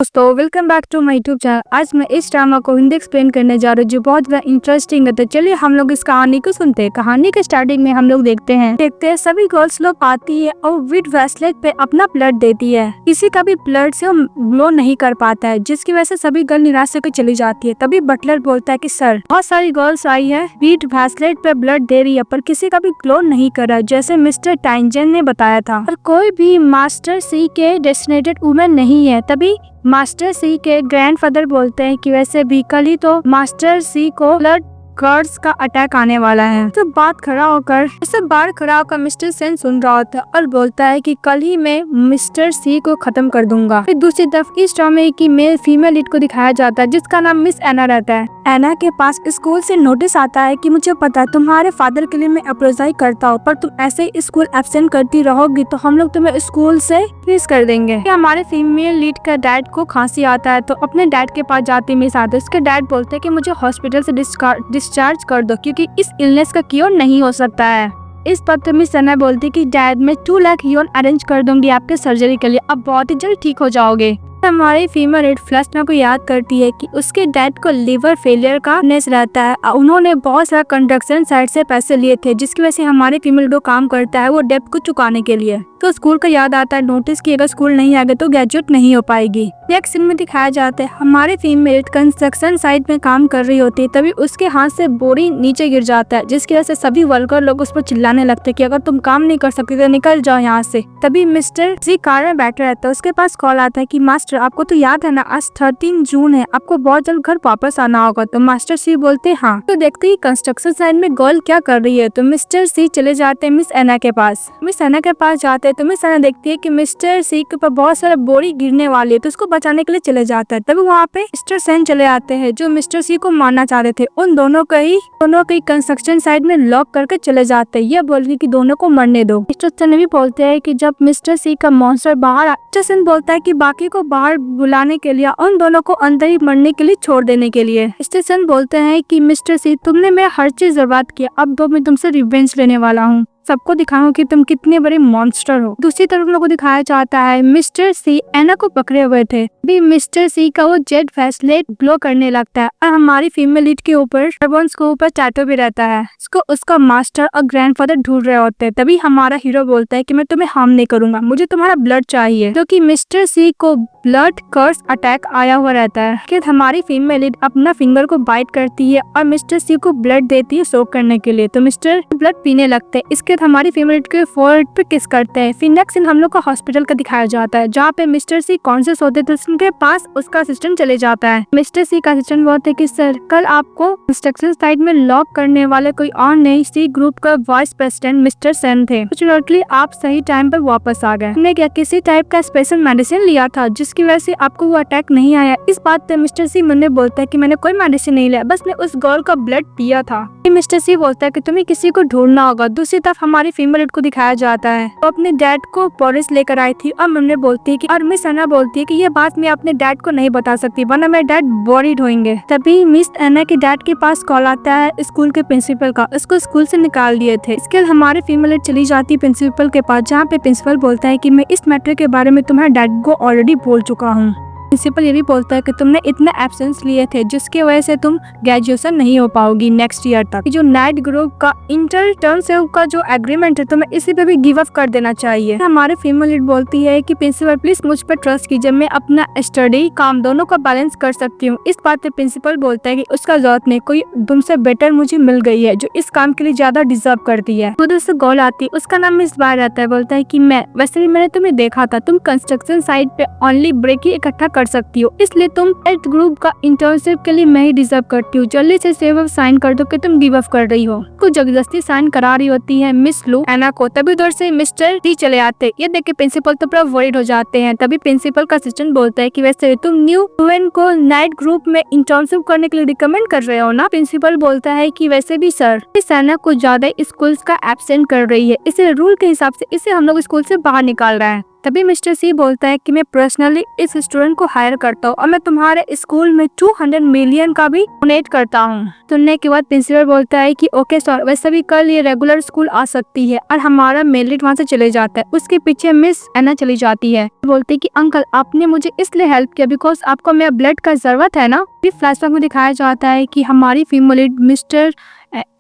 दोस्तों welcome back to my YouTube channel. आज मैं इस ड्रामा को हिंदी एक्सप्लेन करने जा रही हूँ जो बहुत ज़्यादा इंटरेस्टिंग है। तो चलिए हम लोग इस कहानी को सुनते हैं। कहानी के स्टार्टिंग में हम लोग देखते हैं सभी गर्ल्स लोग आती है और विद ब्रेसलेट पे अपना ब्लड देती है। किसी का भी ब्लड से ग्लो नहीं कर पाता है, जिसकी वजह से सभी गर्ल निराश होकर चली जाती है। तभी बटलर बोलता है कि सर बहुत सारी गर्ल्स आई है, विद ब्रेसलेट पे ब्लड दे रही है, पर किसी का भी ग्लो नहीं कर रहा है, जैसे मिस्टर टाइंजन ने बताया था। और कोई भी मास्टर सी के डेस्टिनेटेड वुमेन नहीं है। तभी मास्टर सी के ग्रैंडफादर बोलते हैं कि वैसे भी कल ही तो मास्टर सी को ब्लड कर्स का अटैक आने वाला है। तो बात खड़ा होकर मिस्टर सेन सुन रहा होता है और बोलता है कि कल ही मैं मिस्टर सी को खत्म कर दूंगा। फिर दूसरी तरफ इस ड्रामे की मेल फीमेल लीड को दिखाया जाता है, जिसका नाम मिस एना रहता है। एना के पास स्कूल से नोटिस आता है कि मुझे पता है तुम्हारे फादर के लिए मैं अप्रोजाई करता हूँ, पर तुम ऐसे ही स्कूल एब्सेंट करती रहोगी तो हम लोग तुम्हें स्कूल से फ्रीज कर देंगे। हमारे फीमेल लीड का डैड को खांसी आता है तो अपने डैड के पास जाती मिस आते। उसके डैड बोलते हैं कि मुझे हॉस्पिटल से डिस्चार्ज कर दो क्योंकि इस इलनेस का क्योर नहीं हो सकता है। इस पर तो मिस एना बोलती कि डैड मैं 2 लाख यून अरेंज कर दूंगी आपके सर्जरी के लिए, अब बहुत ही जल्द ठीक हो जाओगे। हमारी फीमेल लीड फ्लैशना को याद करती है कि उसके डैड को लिवर फेलियर का नेस रहता है। उन्होंने बहुत सारा कंस्ट्रक्शन साइट से पैसे लिए थे, जिसकी वजह से हमारे फीमेल जो काम करता है वो डेब्ट को चुकाने के लिए। तो स्कूल का याद आता है, नोटिस कि अगर स्कूल नहीं आ गए तो ग्रेजुएट नहीं हो पाएगी। नेक्स्ट सीन में दिखाया जाता है हमारे फीमेल कंस्ट्रक्शन साइट में काम कर रही होती है। तभी उसके हाथ से बोरी नीचे गिर जाता है, जिसकी वजह से सभी वर्कर लोग उस पर चिल्लाने लगते कि अगर तुम काम नहीं कर सकते तो निकल जाओ यहाँ से। तभी मिस्टर सी कार में बैठा रहता है, उसके पास कॉल आता है कि मास्टर आपको तो याद है ना, आज 13 जून है, आपको बहुत जल्द घर वापस आना होगा। तो मास्टर सी बोलते हाँ। तो देखते ही कंस्ट्रक्शन साइट में गर्ल क्या कर रही है। तो मिस्टर सी चले जाते हैं मिस एना के पास। मिस एना के पास जाते हैं तो मिस एना देखती है कि मिस्टर सी के ऊपर बहुत सारा बोरी गिरने वाली है, तो उसको बचाने के लिए चले जाता है। तभी वहाँ पे मिस्टर सेन चले आते हैं जो मिस्टर सी को मारना चाहते थे। उन दोनों को कंस्ट्रक्शन साइट में लॉक करके चले जाते हैं, ये बोलने की दोनों को मरने दो। मिस्टर सेन भी बोलते हैं कि जब मिस्टर सी का मॉन्स्टर बाहर मिस्टर सेन बोलता है कि बाकी को बाहर बुलाने के लिए, उन दोनों को अंदर ही मरने के लिए छोड़ देने के लिए। मिस्टर सेन बोलते हैं कि मिस्टर सी तुमने मेरा हर चीज बर्बाद किया, अब तो मैं तुमसे रिवेंज लेने वाला हूँ, सबको दिखाऊं कि तुम कितने बड़े मॉन्स्टर हो। दूसरी तरफ लोगों को दिखाया जाता है मिस्टर सी एना को पकड़े हुए थे। भी मिस्टर सी का वो जेड ब्रेसलेट ग्लो करने लगता है और हमारी फीमेल लीड के ऊपर टैटू भी रहता है। उसको उसका मास्टर और ग्रैंडफादर ढूंढ रहे होते हैं। तभी हमारा हीरो बोलता है कि मैं तुम्हें हार्म नहीं करूंगा, मुझे तुम्हारा ब्लड चाहिए, क्योंकि मिस्टर सी को ब्लड कर्स अटैक आया हुआ रहता है। कि हमारी फीमेल लीड अपना फिंगर को बाइट करती है और मिस्टर सी को ब्लड देती है सोक करने के लिए। तो मिस्टर ब्लड पीने लगते हैं। इसके हमारी फीमेल के फोरहेड पे किस करते हैं। फिर नेक्स्ट सीन हम लोग को हॉस्पिटल का दिखाया जाता है, जहाँ पे मिस्टर सी कॉन्शियस होते थे। उनके पास उसका असिस्टेंट चले जाता है। मिस्टर सी का असिस्टेंट बोलते हैं कि सर कल आपको कंस्ट्रक्शन साइट में लॉक करने वाले कोई और नहीं, सी ग्रुप का वाइस प्रेसिडेंट मिस्टर सेन थे। फॉर्चुनेटली आप सही टाइम पर वापस आ गए। हमने क्या किसी टाइप का स्पेशल मेडिसिन लिया था जिसकी वजह से आपको वो अटैक नहीं आया। इस बात पे मिस्टर सी मुझे बोलता है कि मैंने कोई मेडिसिन नहीं लिया, बस मैं उस गर्ल का ब्लड पिया था। मिस्टर सी बोलता है कि तुम्हें किसी को ढूंढना होगा। दूसरी तरफ हमारी फीमेल को दिखाया जाता है तो अपने डैड को पुलिस लेकर आई थी और मम्मी बोलती है कि और मिस एना बोलती है कि ये बात मैं अपने डैड को नहीं बता सकती वरना मेरे डैड वरीड होंगे। तभी मिस एना के डैड के पास कॉल आता है स्कूल के प्रिंसिपल का, उसको स्कूल से निकाल दिए थे। इसके हमारे फीमेल चली जाती है प्रिंसिपल के पास, जहाँ पे प्रिंसिपल बोलता है कि मैं इस मैटर के बारे में तुम्हारे डैड को ऑलरेडी बोल चुका हूँ। प्रिंसिपल ये भी बोलता है कि तुमने इतने एब्सेंस लिए थे जिसकी वजह से तुम ग्रेजुएशन नहीं हो पाओगी नेक्स्ट ईयर तक। जो नाइट ग्रुप का इंटर टर्म से का जो एग्रीमेंट है तुम्हें इसी पे भी गिव अप कर देना चाहिए। हमारे फीमेल लीड बोलती है कि प्रिंसिपल प्लीज मुझ पर ट्रस्ट कीजिए, मैं अपना स्टडी काम दोनों का बैलेंस कर सकती हूँ। इस बात पे प्रिंसिपल बोलता है कि उसका जरूरत नहीं, कोई तुमसे बेटर मुझे मिल गई है जो इस काम के लिए ज्यादा डिजर्व करती है। उधर से गोल आती है, उसका नाम मिस बार रहता है। बोलता है कि वैसे भी मैंने तुम्हें देखा था, तुम कंस्ट्रक्शन साइट पे ओनली ब्रेक ही इकट्ठा कर सकती हो, इसलिए तुम एट ग्रुप का इंटर्नशिप के लिए मैं ही डिजर्व करती हूँ। जल्दी से सेव साइन कर दो कि तुम गिव अप कर रही हो। कुछ जबरदस्ती साइन करा रही होती है मिस लू एना को। तभी उधर से मिस्टर सी चले आते। ये देख के प्रिंसिपल तो पूरा वरीड हो जाते हैं। तभी प्रिंसिपल का असिस्टेंट बोलता है कि वैसे तुम न्यू स्टूडेंट को नाइट ग्रुप में इंटर्नशिप करने के लिए रिकमेंड कर रहे हो ना। प्रिंसिपल बोलता है कि वैसे भी सर इस एना को ज्यादा स्कूल का एब्सेंट कर रही है, इसे रूल के हिसाब से इसे हम लोग स्कूल से बाहर निकाल रहे हैं। तभी मिस्टर सी बोलता है कि मैं पर्सनली इस स्टूडेंट को हायर करता हूँ और मैं तुम्हारे स्कूल में 200 मिलियन का भी डोनेट करता हूँ। सुनने के बाद प्रिंसिपल बोलता है कि ओके सर, वैसे भी कल ये रेगुलर स्कूल आ सकती है और हमारा मेरिट वहाँ से चले जाता है। उसके पीछे मिस एना चली जाती है, बोलती है कि अंकल आपने मुझे इसलिए हेल्प किया बिकॉज आपको मेरा ब्लड का जरूरत है ना। फ्लैशबैक में दिखाया जाता है कि हमारी फीमेल लीड मिस्टर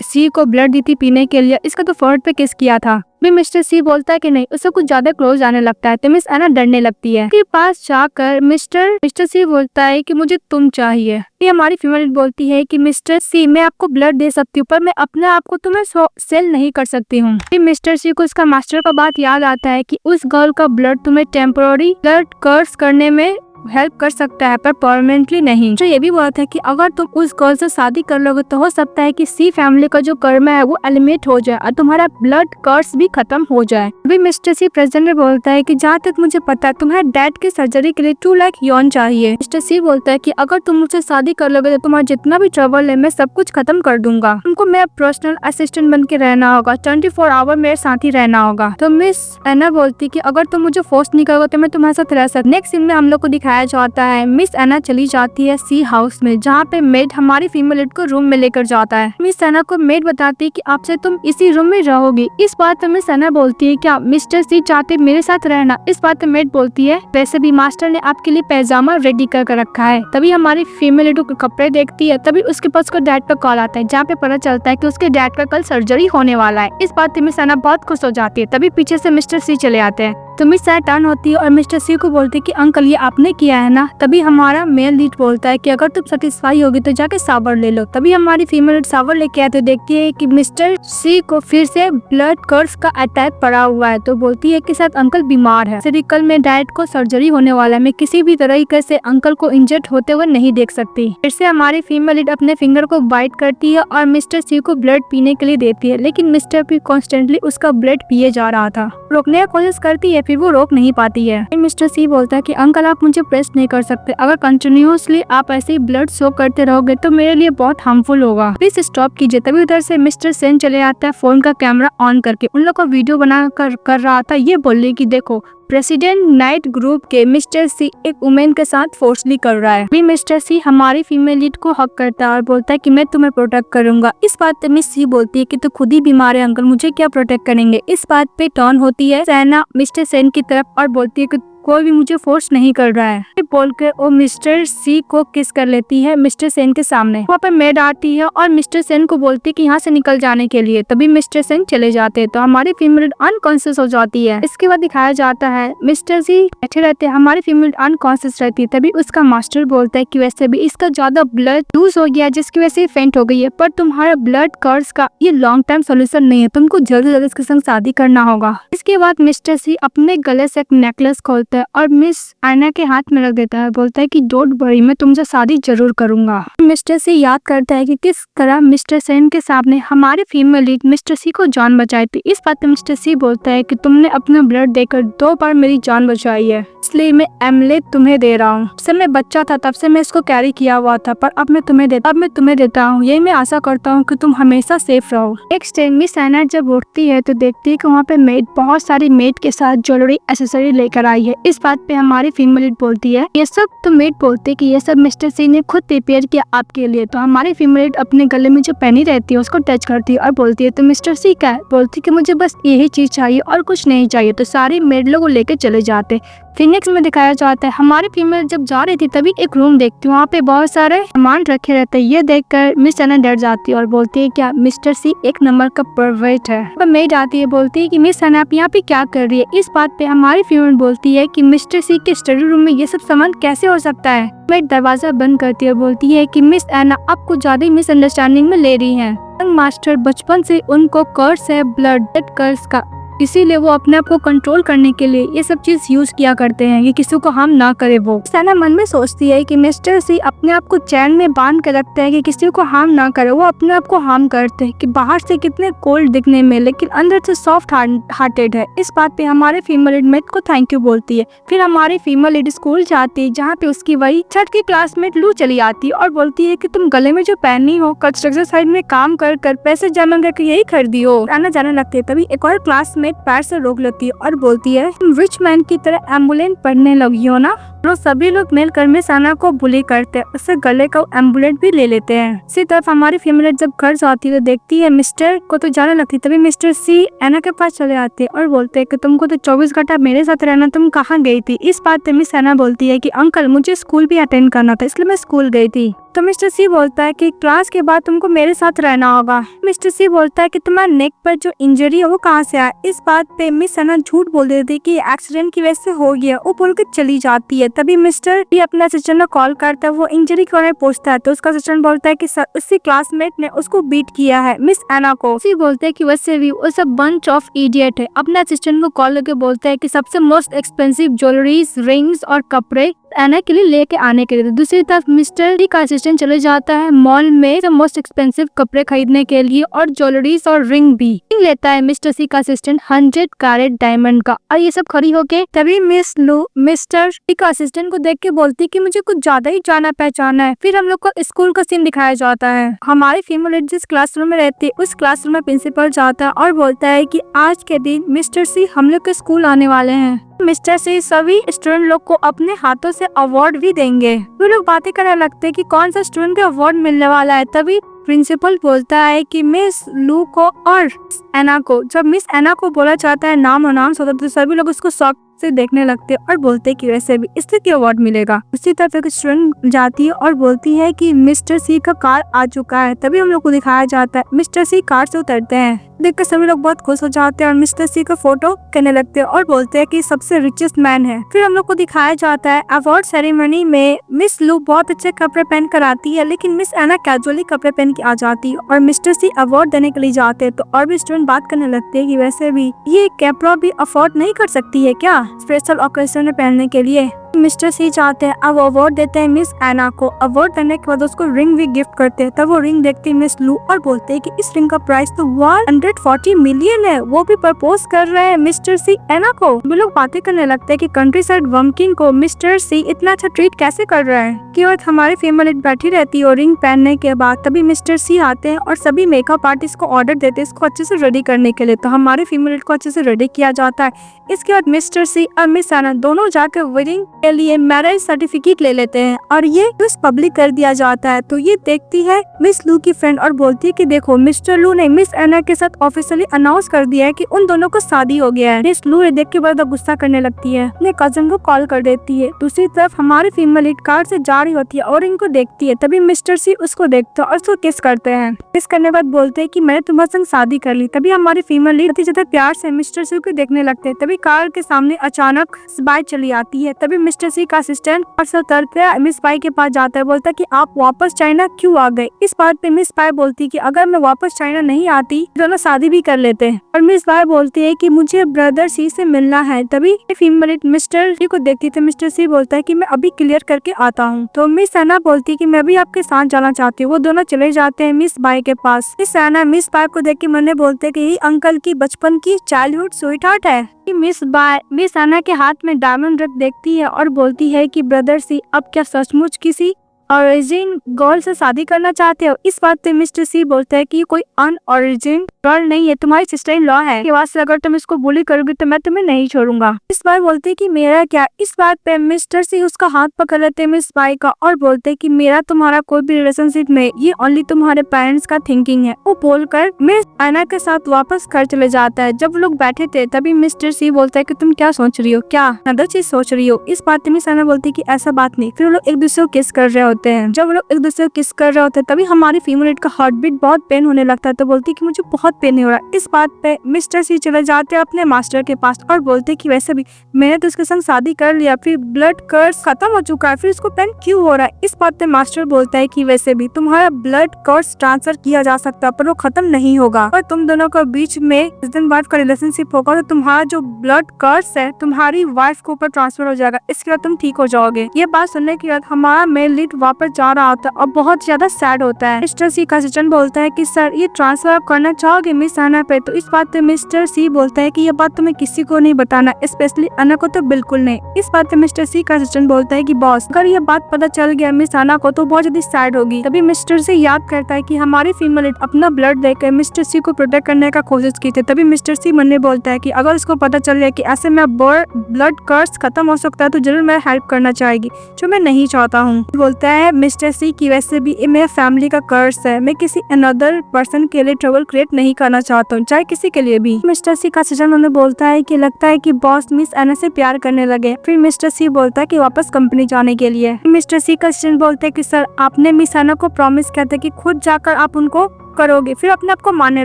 सी को ब्लड दी थी पीने के लिए, इसका तो फोर्ट पे किस किया था। भी मिस्टर सी बोलता है कि नहीं, उससे कुछ ज्यादा क्लोज आने लगता है तो मिस एना डरने लगती है। उसके पास जाकर मिस्टर सी बोलता है कि मुझे तुम चाहिए। ये हमारी फीमेल बोलती है कि मिस्टर सी मैं आपको ब्लड दे सकती हूँ पर मैं अपने आप को तुम्हें सेल नहीं कर सकती हूँ। मिस्टर सी को उसका मास्टर का बात याद आता है कि उस गर्ल का ब्लड तुम्हें टेम्पोररी ब्लड कर्स करने में हेल्प कर सकता है पर परमानेंटली नहीं। तो ये भी बात है कि अगर तुम उस गर्ल से शादी कर लोगे तो हो सकता है कि सी फैमिली का जो कर्म है वो एलिमिनेट हो जाए और तुम्हारा ब्लड कर्स भी खत्म हो जाए। अभी मिस्टर सी प्रेसिडेंट में बोलता है कि जहाँ तक मुझे पता है तुम्हारे डैड की सर्जरी के लिए 2 लाख यौन चाहिए। मिस्टर सी बोलता है कि अगर तुम मुझसे शादी कर लोगे तो तुम्हारा जितना भी ट्रबल है मैं सब कुछ खत्म कर दूंगा। तुमको मेरा पर्सनल असिस्टेंट बन के रहना होगा, 24 आवर मेरे साथ ही रहना होगा। तो मिस एना बोलती कि अगर तुम मुझे फोर्स नहीं करोगे तो मैं तुम्हारे साथ रह सकती। नेक्स्ट सीन में हम लोग को दिखाया जाता है मिस एना चली जाती है सी हाउस में, जहाँ पे मेड हमारी फीमेल लीड को रूम में लेकर जाता है। मिस एना को मेड बताती है कि आपसे तुम इसी रूम में रहोगी। इस बात पे मिस एना बोलती है क्या मिस्टर सी चाहते मेरे साथ रहना। इस बात पे मेड बोलती है वैसे भी मास्टर ने आपके लिए पैजामा रेडी कर रखा है। तभी हमारी फीमेल लीड को कपड़े देखती है, तभी उसके पास उसका डैड का कॉल आता है जहाँ पे पता चलता है कि उसके डैड का कल सर्जरी होने वाला है। इस बात पे मिस एना बहुत खुश हो जाती है। तभी पीछे से मिस्टर सी चले आते हैं तो मिस एना टर्न होती है और मिस्टर सी को बोलती है कि अंकल ये आपने किया है ना। तभी हमारा मेल लीड बोलता है कि अगर तुम सेटिस्फाई होगी तो जाके सावर ले लो। तभी हमारी फीमेल लीड सावर लेके आते देखती है कि मिस्टर सी को फिर से ब्लड कर्स का अटैक पड़ा हुआ है। तो बोलती है कि शायद अंकल बीमार है, इसलिए कल में डैड को सर्जरी होने वाला है, मैं किसी भी तरीके से अंकल को इंजर्ड होते हुए नहीं देख सकती। फिर से हमारी फीमेल लीड अपने फिंगर को बाइट करती है और मिस्टर सी को ब्लड पीने के लिए देती है, लेकिन मिस्टर पी कॉन्स्टेंटली उसका ब्लड पिए जा रहा था। रोकने की कोशिश करती है फिर वो रोक नहीं पाती है। मिस्टर सी बोलता है कि अंकल आप मुझे प्रेस नहीं कर सकते, अगर कंटिन्यूअसली आप ऐसे ही ब्लड शो करते रहोगे तो मेरे लिए बहुत हार्मफुल होगा, प्लीज स्टॉप कीजिए। तभी उधर से मिस्टर सेन चले आता है फोन का कैमरा ऑन करके, उन लोग को वीडियो बना कर रहा था। ये बोलने की देखो प्रेसिडेंट नाइट ग्रुप के मिस्टर सी एक वुमेन के साथ फोर्सली कर रहा है। भी मिस्टर सी हमारी फीमेल लीड को हक करता है और बोलता है कि मैं तुम्हें प्रोटेक्ट करूंगा। इस बात पे मिस सी बोलती है कि तो खुद ही बीमार है अंकल, मुझे क्या प्रोटेक्ट करेंगे। इस बात पे टर्न होती है सैना मिस्टर सेन की तरफ और बोलती है कि कोई भी मुझे फोर्स नहीं कर रहा है। बोलकर वो मिस्टर सी को किस कर लेती है मिस्टर सेन के सामने। वहाँ पे मेड आती है और मिस्टर सेन को बोलती है कि यहाँ से निकल जाने के लिए। तभी मिस्टर सेन चले जाते हैं तो हमारी फीमेल अनकॉन्शियस हो जाती है। इसके बाद दिखाया जाता है मिस्टर सी बैठे रहते हैं, हमारी फीमेल अनकॉन्शियस रहती है। तभी उसका मास्टर बोलता है कि वैसे भी इसका ज्यादा ब्लड लूज हो गया जिसकी वजह से फेंट हो गई है, पर तुम्हारा ब्लड कर्स का ये लॉन्ग टर्म सोल्यूशन नहीं है, तुमको जल्द से जल्द इसके संग शादी करना होगा। इसके बाद मिस्टर सी अपने गले से एक नेकलेस खोलता है और मिस एना के हाथ में रख देता है, बोलता है कि डोंट वरी मैं तुमसे शादी जरूर करूंगा। मिस्टर सी याद करता है कि किस तरह मिस्टर सेन के सामने हमारे फीमेल लीड मिस्टर सी को जान बचाई थी। इस बात पे मिस्टर सी बोलता है कि तुमने अपना ब्लड देकर 2 बार मेरी जान बचाई है, इसलिए मैं एमलेट तुम्हें दे रहा हूँ। जब मैं बच्चा था तब से मैं इसको कैरी किया हुआ था, पर अब मैं तुम्हें देता हूँ। यही मैं आशा करता हूँ कि तुम हमेशा सेफ रहो। नेक्स्ट टाइम मिस एना जब उठती है तो देखती है कि वहाँ पे मेड बहुत सारी मेड के साथ ज्वेलरी एक्सेसरी लेकर आई है। इस बात पे हमारी फीमेल लीड बोलती है ये सब तो मेड बोलती है कि ये सब मिस्टर सी ने खुद प्रिपेयर किया आपके लिए। तो हमारी फीमेल लीड अपने गले में जो पहनी रहती है उसको टच करती है और बोलती है तो मिस्टर सी क्या है। बोलती है कि मुझे बस यही चीज चाहिए और कुछ नहीं चाहिए। तो सारी मेड लोग लेके चले जाते। फिनिक्स में दिखाया जाता है हमारी फीमेल जब जा रही थी तभी एक रूम देखती है, वहाँ पे बहुत सारे सामान रखे रहते हैं। ये देखकर मिस एना डर जाती है और बोलती है क्या मिस्टर सी 1 नंबर का परवर्ट है। मेड आती है, बोलती है कि मिस एना आप यहाँ पे क्या कर रही है। इस बात पे हमारी फीमेल बोलती है कि मिस्टर सी के स्टडी रूम में ये सब सामान कैसे हो सकता है। मेड दरवाजा बंद करती है, बोलती है कि मिस एना आप कुछ ज्यादा ही मिसअंडरस्टैंडिंग में ले रही है। मास्टर बचपन से उनको कर्स है ब्लड कर्स का, इसीलिए वो अपने आप को कंट्रोल करने के लिए ये सब चीज यूज किया करते हैं कि किसी को हार्म ना करे। वो सैना मन में सोचती है कि मिस्टर सी अपने आप को चैन में बांध के रखते हैं कि किसी को हार्म ना करे, वो अपने आप को हार्म करते हैं कि बाहर से कितने कोल्ड दिखने में लेकिन अंदर से सॉफ्ट हार्टेड है। इस बात पे हमारे फीमेल लीड को थैंक यू बोलती है। फिर हमारी फीमेल लीड स्कूल जाती है जहाँ पे उसकी वही 3rd की क्लासमेट लू चली आती है और बोलती है कि तुम गले में जो पहनी हो कंस्ट्रक्शन साइड में काम कर पैसे जमा करके यही खरीदी हो। आना जाने लगते है। तभी एक और क्लासमेट क्लासमेट पैर से रोक लेती है और बोलती है तुम रिच मैन की तरह एम्बुलेंस पढ़ने लगी हो ना। तो सभी लोग मिलकर मिस एना को बुली करते हैं, उससे गले का एम्बुलेंस भी ले लेते हैं। इसी तरफ हमारी फीमेल जब घर जाती है तो देखती है मिस्टर को तो जाने लगती, तभी मिस्टर सी एना के पास चले आते हैं और बोलते हैं कि तुमको तो 24 घंटा मेरे साथ रहना, तुम कहाँ गई थी। इस बात पे मिस एना बोलती है कि अंकल मुझे स्कूल भी अटेंड करना था इसलिए मैं स्कूल गई थी। तो मिस्टर सी बोलता है कि क्लास के बाद तुमको मेरे साथ रहना होगा। मिस्टर सी बोलता है कि तुम्हारे नेक पर जो इंजरी है वो कहाँ से आया। इस बात पे मिस एना झूठ बोल देती है कि एक्सीडेंट की वजह से हो गया, वो बोल के चली जाती है। तभी मिस्टर सी अपने असिस्टेंट को कॉल करता है, वो इंजरी के बारे में पूछता है तो उसका असिस्टेंट बोलता है कि उसकी क्लासमेट ने उसको बीट किया है मिस एना को। सी बोलते है कि वैसे भी वो सब बंच ऑफ इडियट है। अपने असिस्टेंट को कॉल करके बोलता है कि सबसे मोस्ट एक्सपेंसिव ज्वेलरीज, रिंग्स और कपड़े एना के लिए लेके आने के लिए। दूसरी तरफ मिस्टर डी का असिस्टेंट चले जाता है मॉल में मोस्ट एक्सपेंसिव कपड़े खरीदने के लिए और ज्वेलरीज और रिंग भी लेता है मिस्टर सी का असिस्टेंट 100 कैरेट डायमंड का। और ये सब खड़ी होके तभी मिस लू मिस्टर डी का असिस्टेंट को देख के बोलती कि मुझे कुछ ज्यादा ही जाना पहचाना है। फिर हम लोग को स्कूल का सीन दिखाया जाता है। हमारी फीमेल जिस क्लासरूम में रहती है उस क्लासरूम में प्रिंसिपल जाता है और बोलता है कि आज के दिन मिस्टर सी हम लोग के स्कूल आने वाले हैं। मिस्टर सी सभी स्टूडेंट लोग को अपने हाथों से अवार्ड भी देंगे। वो लोग बातें करने लगते हैं कि कौन सा स्टूडेंट को अवार्ड मिलने वाला है। तभी प्रिंसिपल बोलता है कि मिस लू को और एना को। जब मिस एना को बोला जाता है नाम अनाउंस होता है तो सभी लोग उसको शौक से देखने लगते हैं और बोलते हैं कि वैसे भी इससे क्या अवार्ड मिलेगा। उसी तरफ एक स्टूडेंट जाती है और बोलती है कि मिस्टर सी का कार आ चुका है। तभी हम लोग को दिखाया जाता है मिस्टर सी कार से उतरते हैं। देखकर सभी लोग बहुत खुश हो जाते हैं और मिस्टर सी का फोटो करने लगते हैं और बोलते हैं कि सबसे रिचेस्ट मैन है। फिर हम लोग को दिखाया जाता है अवार्ड सेरेमनी में मिस लू बहुत अच्छे कपड़े पहन कर आती है, लेकिन मिस एना कैजुअली कपड़े पहन के आ जाती है और मिस्टर सी अवार्ड देने के लिए जाते हैं। तो और भी स्टूडेंट बात करने लगते हैं कि वैसे भी ये कैपरा भी अफोर्ड नहीं कर सकती है क्या स्पेशल ओकेजन में पहनने के लिए। मिस्टर सी चाहते हैं अब अवार्ड देते हैं मिस एना को। अवार्ड देने के बाद उसको रिंग भी गिफ्ट करते हैं। तब वो रिंग देखती है मिस लू और बोलते हैं कि इस रिंग का प्राइस तो 140 मिलियन है। वो भी प्रपोज कर रहे हैं मिस्टर सी एना को। वो लोग बातें करने लगते हैं कि कंट्री साइड वम्किन को मिस्टर सी इतना अच्छा ट्रीट कैसे कर रहा है। कि और हमारी फीमेल बैठी रहती है और रिंग पहनने के बाद तभी मिस्टर सी आते हैं और सभी मेकअप आर्टिस्ट को ऑर्डर देते हैं इसको अच्छे से रेडी करने के लिए। तो हमारे फीमेल को अच्छे से रेडी किया जाता है। इसके बाद मिस्टर सी और मिस एना दोनों जाकर वेडिंग के लिए मैरिज सर्टिफिकेट ले लेते हैं और ये पब्लिक कर दिया जाता है। तो ये देखती है मिस लू की फ्रेंड और बोलती है कि देखो मिस्टर लू ने मिस एना के साथ ऑफिशियली अनाउंस कर दिया है कि उन दोनों को शादी हो गया है। मिस लू देख के बड़ा गुस्सा करने लगती है, अपने कजन को कॉल कर देती है। दूसरी तरफ हमारी फीमेल कार से जा रही होती है और इनको देखती है। तभी मिस्टर सी उसको देखता है और उसको किस करते हैं। किस करने के बाद बोलते हैं कि मैंने तुम्हारे संग शादी कर ली। तभी हमारी फीमेल ज्यादा प्यार से मिस्टर सी को देखने लगते हैं। तभी कार के सामने अचानक बाइक चली आती है। तभी मिस्टर सी का असिस्टेंट कार से उतरकर मिस पाई के पास जाता है, बोलता है कि आप वापस चाइना क्यों आ गए। इस बात पे मिस पाई बोलती है कि अगर मैं वापस चाइना नहीं आती दोनों शादी भी कर लेते। और मिस पाई बोलती है कि मुझे ब्रदर सी से मिलना है। तभी फीमेल मिस्टर सी को देखती है। मिस्टर सी बोलता है कि मैं अभी क्लियर करके आता हूँ। तो मिस एना बोलती है कि मैं भी आपके साथ जाना चाहती हूँ। वो दोनों चले जाते हैं मिस बाई के पास। मिस एना मिस पाई को देख के मन बोलते है कि यही अंकल की बचपन की चाइल्डहुड स्वीट हार्ट है। मिस एना के हाथ में डायमंड रिंग देखती है और बोलती है कि ब्रदर सी अब क्या सचमुच किसी ऑरिजिन गर्ल से शादी करना चाहते हो। इस बात पे मिस्टर सी बोलता है कि कोई अनऑरिजिन गर्ल नहीं है, तुम्हारी सिस्टर इन लॉ है। के बाद से अगर तुम इसको बुली करोगी तो मैं तुम्हें नहीं छोड़ूंगा। इस बार बोलते कि मेरा क्या। इस बात पे मिस्टर सी उसका हाथ पकड़ लेते मिस बाई का और बोलते कि मेरा तुम्हारा कोई भी रिलेशनशिप नहीं, ये ओनली तुम्हारे पेरेंट्स का थिंकिंग है। वो बोलकर मिस एना के साथ वापस घर चले जाता है। जब लोग बैठे थे तभी मिस्टर सी बोलता है कि तुम क्या सोच रही हो, क्या अदर चीज सोच रही हो। इस बात पे मिस एना बोलती कि ऐसा बात नहीं। फिर लोग एक दूसरे को किस कर रहे होते हैं। जब लोग एक दूसरे को किस कर रहे होते हैं तभी हमारी फीमेल का हार्ट बीट बहुत पेन होने लगता है। तो बोलती कि मुझे बहुत पेन हो रहा है। इस बात पे मिस्टर सी चले जाते हैं अपने मास्टर के पास और बोलते कि वैसे भी मैंने तो उसके संग शादी कर लिया, फिर ब्लड कर्स खत्म हो चुका है, फिर उसको पेन क्यों हो रहा है। इस बात पे मास्टर बोलता है कि वैसे भी तुम्हारा ब्लड कर्स ट्रांसफर किया जा सकता है पर वो खत्म नहीं होगा। और तुम दोनों के बीच में हस्बैंड वाइफ का रिलेशनशिप होगा तो तुम्हारा जो ब्लड कर्स है तुम्हारी वाइफ के ऊपर ट्रांसफर हो जाएगा, इसके बाद तुम ठीक हो जाओगे। ये बात सुनने के बाद हमारा मेल लीड वापस जा रहा होता है और बहुत ज्यादा सैड होता है। मिस्टर सी का असिस्टेंट बोलता है कि सर ये ट्रांसफर आप करना चाहोगे मिस अन्ना पे, तो इस बात पे मिस्टर सी बोलता है कि ये बात तुम्हें किसी को नहीं बताना, स्पेशली अन्ना को तो बिल्कुल नहीं। इस बात पे मिस्टर सी का असिस्टेंट बोलता है कि बॉस अगर ये बात पता चल गया मिस अन्ना को तो बहुत ज्यादा सैड होगी। तभी मिस्टर सी याद करता है कि हमारी फीमेल लीड अपना ब्लड देकर मिस्टर सी को प्रोटेक्ट करने का कोशिश की थी। तभी मिस्टर सी मन में बोलता है कि अगर उसको पता चल गया कि ऐसे में ब्लड कर्स खत्म हो सकता है तो जरूर मैं हेल्प करना चाहेगी, जो मैं नहीं चाहता हूँ। बोलता है मिस्टर सी की वैसे भी मेरे फैमिली का कर्स है, मैं किसी अनदर पर्सन के लिए ट्रबल क्रिएट नहीं करना चाहता हूँ, चाहे किसी के लिए भी। मिस्टर सी का सजन उन्हें बोलता है कि लगता है कि बॉस मिस अन्ना से प्यार करने लगे। फिर मिस्टर सी बोलता है कि वापस कंपनी जाने के लिए। मिस्टर सी का सजन बोलता है कि सर आपने मिस अन्ना को प्रॉमिस किया था कि खुद जाकर आप उनको करोगे, फिर अपने आप को मानने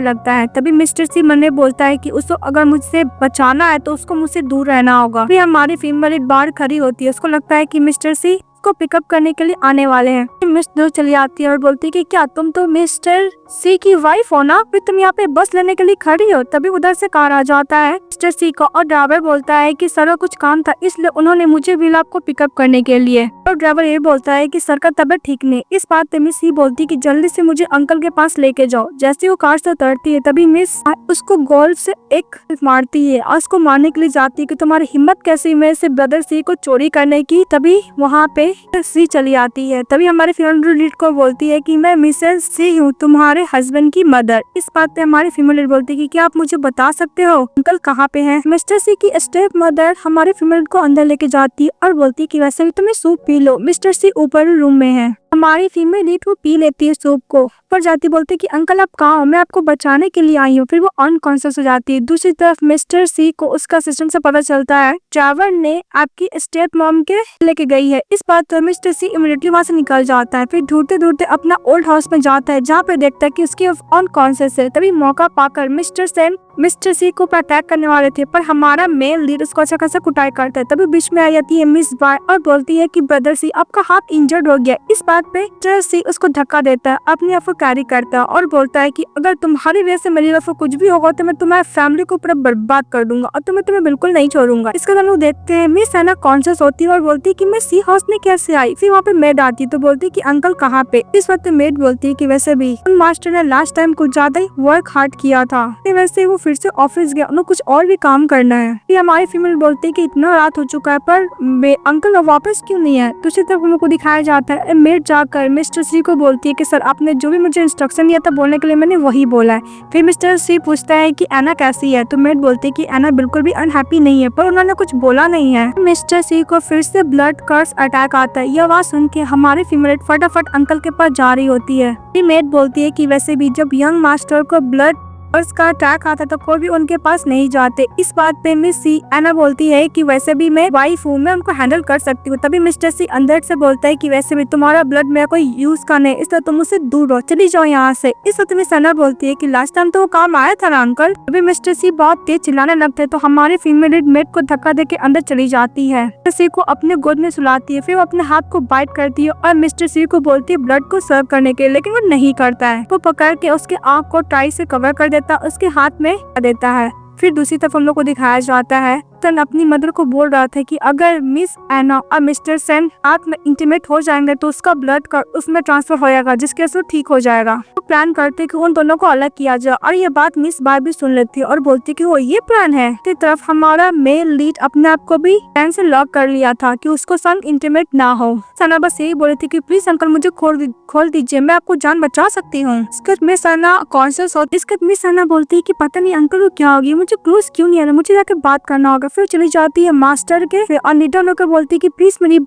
लगता है। तभी मिस्टर सी मन में बोलता है कि उसको अगर मुझसे बचाना है तो उसको मुझसे दूर रहना होगा। फिर हमारी फीमेल बाहर खड़ी होती है, उसको लगता है कि मिस्टर सी को पिकअप करने के लिए आने वाले हैं। मिस दो चली आती है और बोलती है कि क्या तुम तो मिस्टर सी की वाइफ हो ना, फिर तुम यहाँ पे बस लेने के लिए खड़ी हो। तभी उधर से कार आ जाता है मिस्टर सी को और ड्राइवर बोलता है कि सर कुछ काम था इसलिए उन्होंने मुझे भी आपको पिकअप करने के लिए। और ड्राइवर ये बोलता है कि सर का तबीयत ठीक नहीं। इस बात पे मिस सी बोलती है कि जल्दी से मुझे अंकल के पास लेके जाओ। जैसे वो कार से उतरती है तभी मिस उसको गोल्फ से एक मारती है और उसको मारने के लिए जाती है कि तुम्हारी हिम्मत कैसी मेरे से ब्रदर सी को चोरी करने की। तभी वहाँ पे सी चली आती है। तभी हमारे फीमेल लीड को बोलती है कि मैं मिसेस सी हूँ, तुम्हारे हस्बैंड की मदर। इस बात पे हमारी फीमेल लीड बोलती है कि क्या आप मुझे बता सकते हो अंकल कहाँ पे हैं। मिस्टर सी की स्टेप मदर हमारे फीमेल को अंदर लेके जाती है और बोलती है कि वैसे भी तुम्हें सूप पी लो, मिस्टर सी ऊपर रूम में है। हमारी फीमेल लीड वो पी लेती है सूप को, पर जाती बोलती कि अंकल आप कहाँ हो, मैं आपको बचाने के लिए आई हूँ। फिर वो अनकॉन्शियस हो जाती है। दूसरी तरफ मिस्टर सी को उसका सिस्टम से पता चलता है ड्राइवर ने आपकी स्टेप मॉम के लेके गई है। इस बात पर मिस्टर सी इमीडिएटली वहाँ से निकल जाता है। फिर ढूंढते ढूंढते अपना ओल्ड हाउस में जाता है जहाँ पे देखता है कि उसकी अनकॉन्शियस है। तभी मौका पाकर मिस्टर सेन मिस्टर सी को अटैक करने वाले थे, पर हमारा मेल लीड उसको अच्छा खासा कुटाई करता है। तभी बीच में आ जाती है मिस बाय और बोलती है कि ब्रदर सी आपका हाथ इंजर्ड हो गया। इस बात पे मिस्टर सी उसको धक्का देता है, अपने आप को कैरी करता है और बोलता है कि अगर तुम्हारी वजह से मेरी लाइफ में कुछ भी होगा तो मैं तुम्हारी फैमिली को पूरा बर्बाद कर दूंगा और तुम्हें बिल्कुल नहीं छोड़ूंगा। इसके बाद लोग देखते हैं मिस अन्ना कॉन्शियस होती है और बोलती है कि मैं सी हाउस में कैसे आई। फिर वहाँ पे मेड आती है तो बोलती है कि अंकल कहाँ पे। इस वक्त मेड बोलती है कि वैसे भी मास्टर ने लास्ट टाइम कुछ ज्यादा ही वर्क हार्ड किया था, वैसे वो फिर से ऑफिस गया, उन्हें कुछ और भी काम करना है। फिर हमारी फीमेल बोलती है कि इतना रात हो चुका है पर अंकल वापस क्यों नहीं है। दूसरी तरफ हम लोग को दिखाया जाता है मेड जाकर मिस्टर सी को बोलती है कि सर आपने जो भी मुझे इंस्ट्रक्शन दिया था बोलने के लिए मैंने वही बोला है। फिर मिस्टर सी पूछता है कि एना कैसी है, तो मेड बोलती है कि एना बिल्कुल भी अनहैप्पी नहीं है, पर उन्होंने कुछ बोला नहीं है। मिस्टर सी को फिर से ब्लड कर्स अटैक आता है। यह आवाज सुन के हमारी फीमेल फटाफट अंकल के पास जा रही होती है। फिर मेड बोलती है कि वैसे भी जब यंग मास्टर को ब्लड उसका अटैक आता तो कोई भी उनके पास नहीं जाते। इस बात पे मिस सी एना बोलती है कि वैसे भी मैं वाइफ हूँ, मैं उनको हैंडल कर सकती हूँ। तभी मिस्टर सी अंदर से बोलता है कि वैसे भी तुम्हारा ब्लड मेरा कोई यूज का नहीं, इसलिए तुम मुझसे दूर रहो, चली जाओ यहाँ से। इस वक्त मिस एना बोलती है कि लास्ट टाइम तो वो काम आया था ना अंकल। तभी मिस्टर सी बहुत तेज चिल्लाने लगते तो हमारी फीमेल मेड को धक्का देके अंदर चली जाती है। मिस्टर सी को अपने गोद में सुलाती है, फिर वो अपने हाथ को बाइट करती है और मिस्टर सी को बोलती है ब्लड को सर्व करने के, लेकिन वो नहीं करता है। वो पकड़ के उसके आँख को टाई से कवर कर देता, उसके हाथ में देता है। फिर दूसरी तरफ हम लोग को दिखाया जाता है तन अपनी मदर को बोल रहा था कि अगर मिस एना और मिस्टर सेन साथ में इंटीमेट हो जाएंगे तो उसका ब्लड का उसमें ट्रांसफर हो जाएगा, जिसके से ठीक हो जाएगा। तो प्लान करते कि उन दोनों को अलग किया जाए और ये बात मिस बार भी सुन लेती है और बोलती कि वो ये प्लान है। दूसरी तरफ हमारा मेल लीड अपने आप को भी प्लान से लॉक कर लिया था कि उसको संग इंटीमेट ना हो। सना बस यही बोली थी कि प्लीज अंकल मुझे खोल दीजिए, मैं आपको जान बचा सकती हूँ। इसके मिस सना कॉन्शियस होती, इसके मिस सना बोलती है कि पता नहीं अंकल को क्या होगी, मुझे क्लोज क्यों नहीं आ रहा, मुझे जाकर बात करना होगा। फिर चली जाती है मास्टर के, फिर अनीता होकर बोलती है कि प्लीज मेरी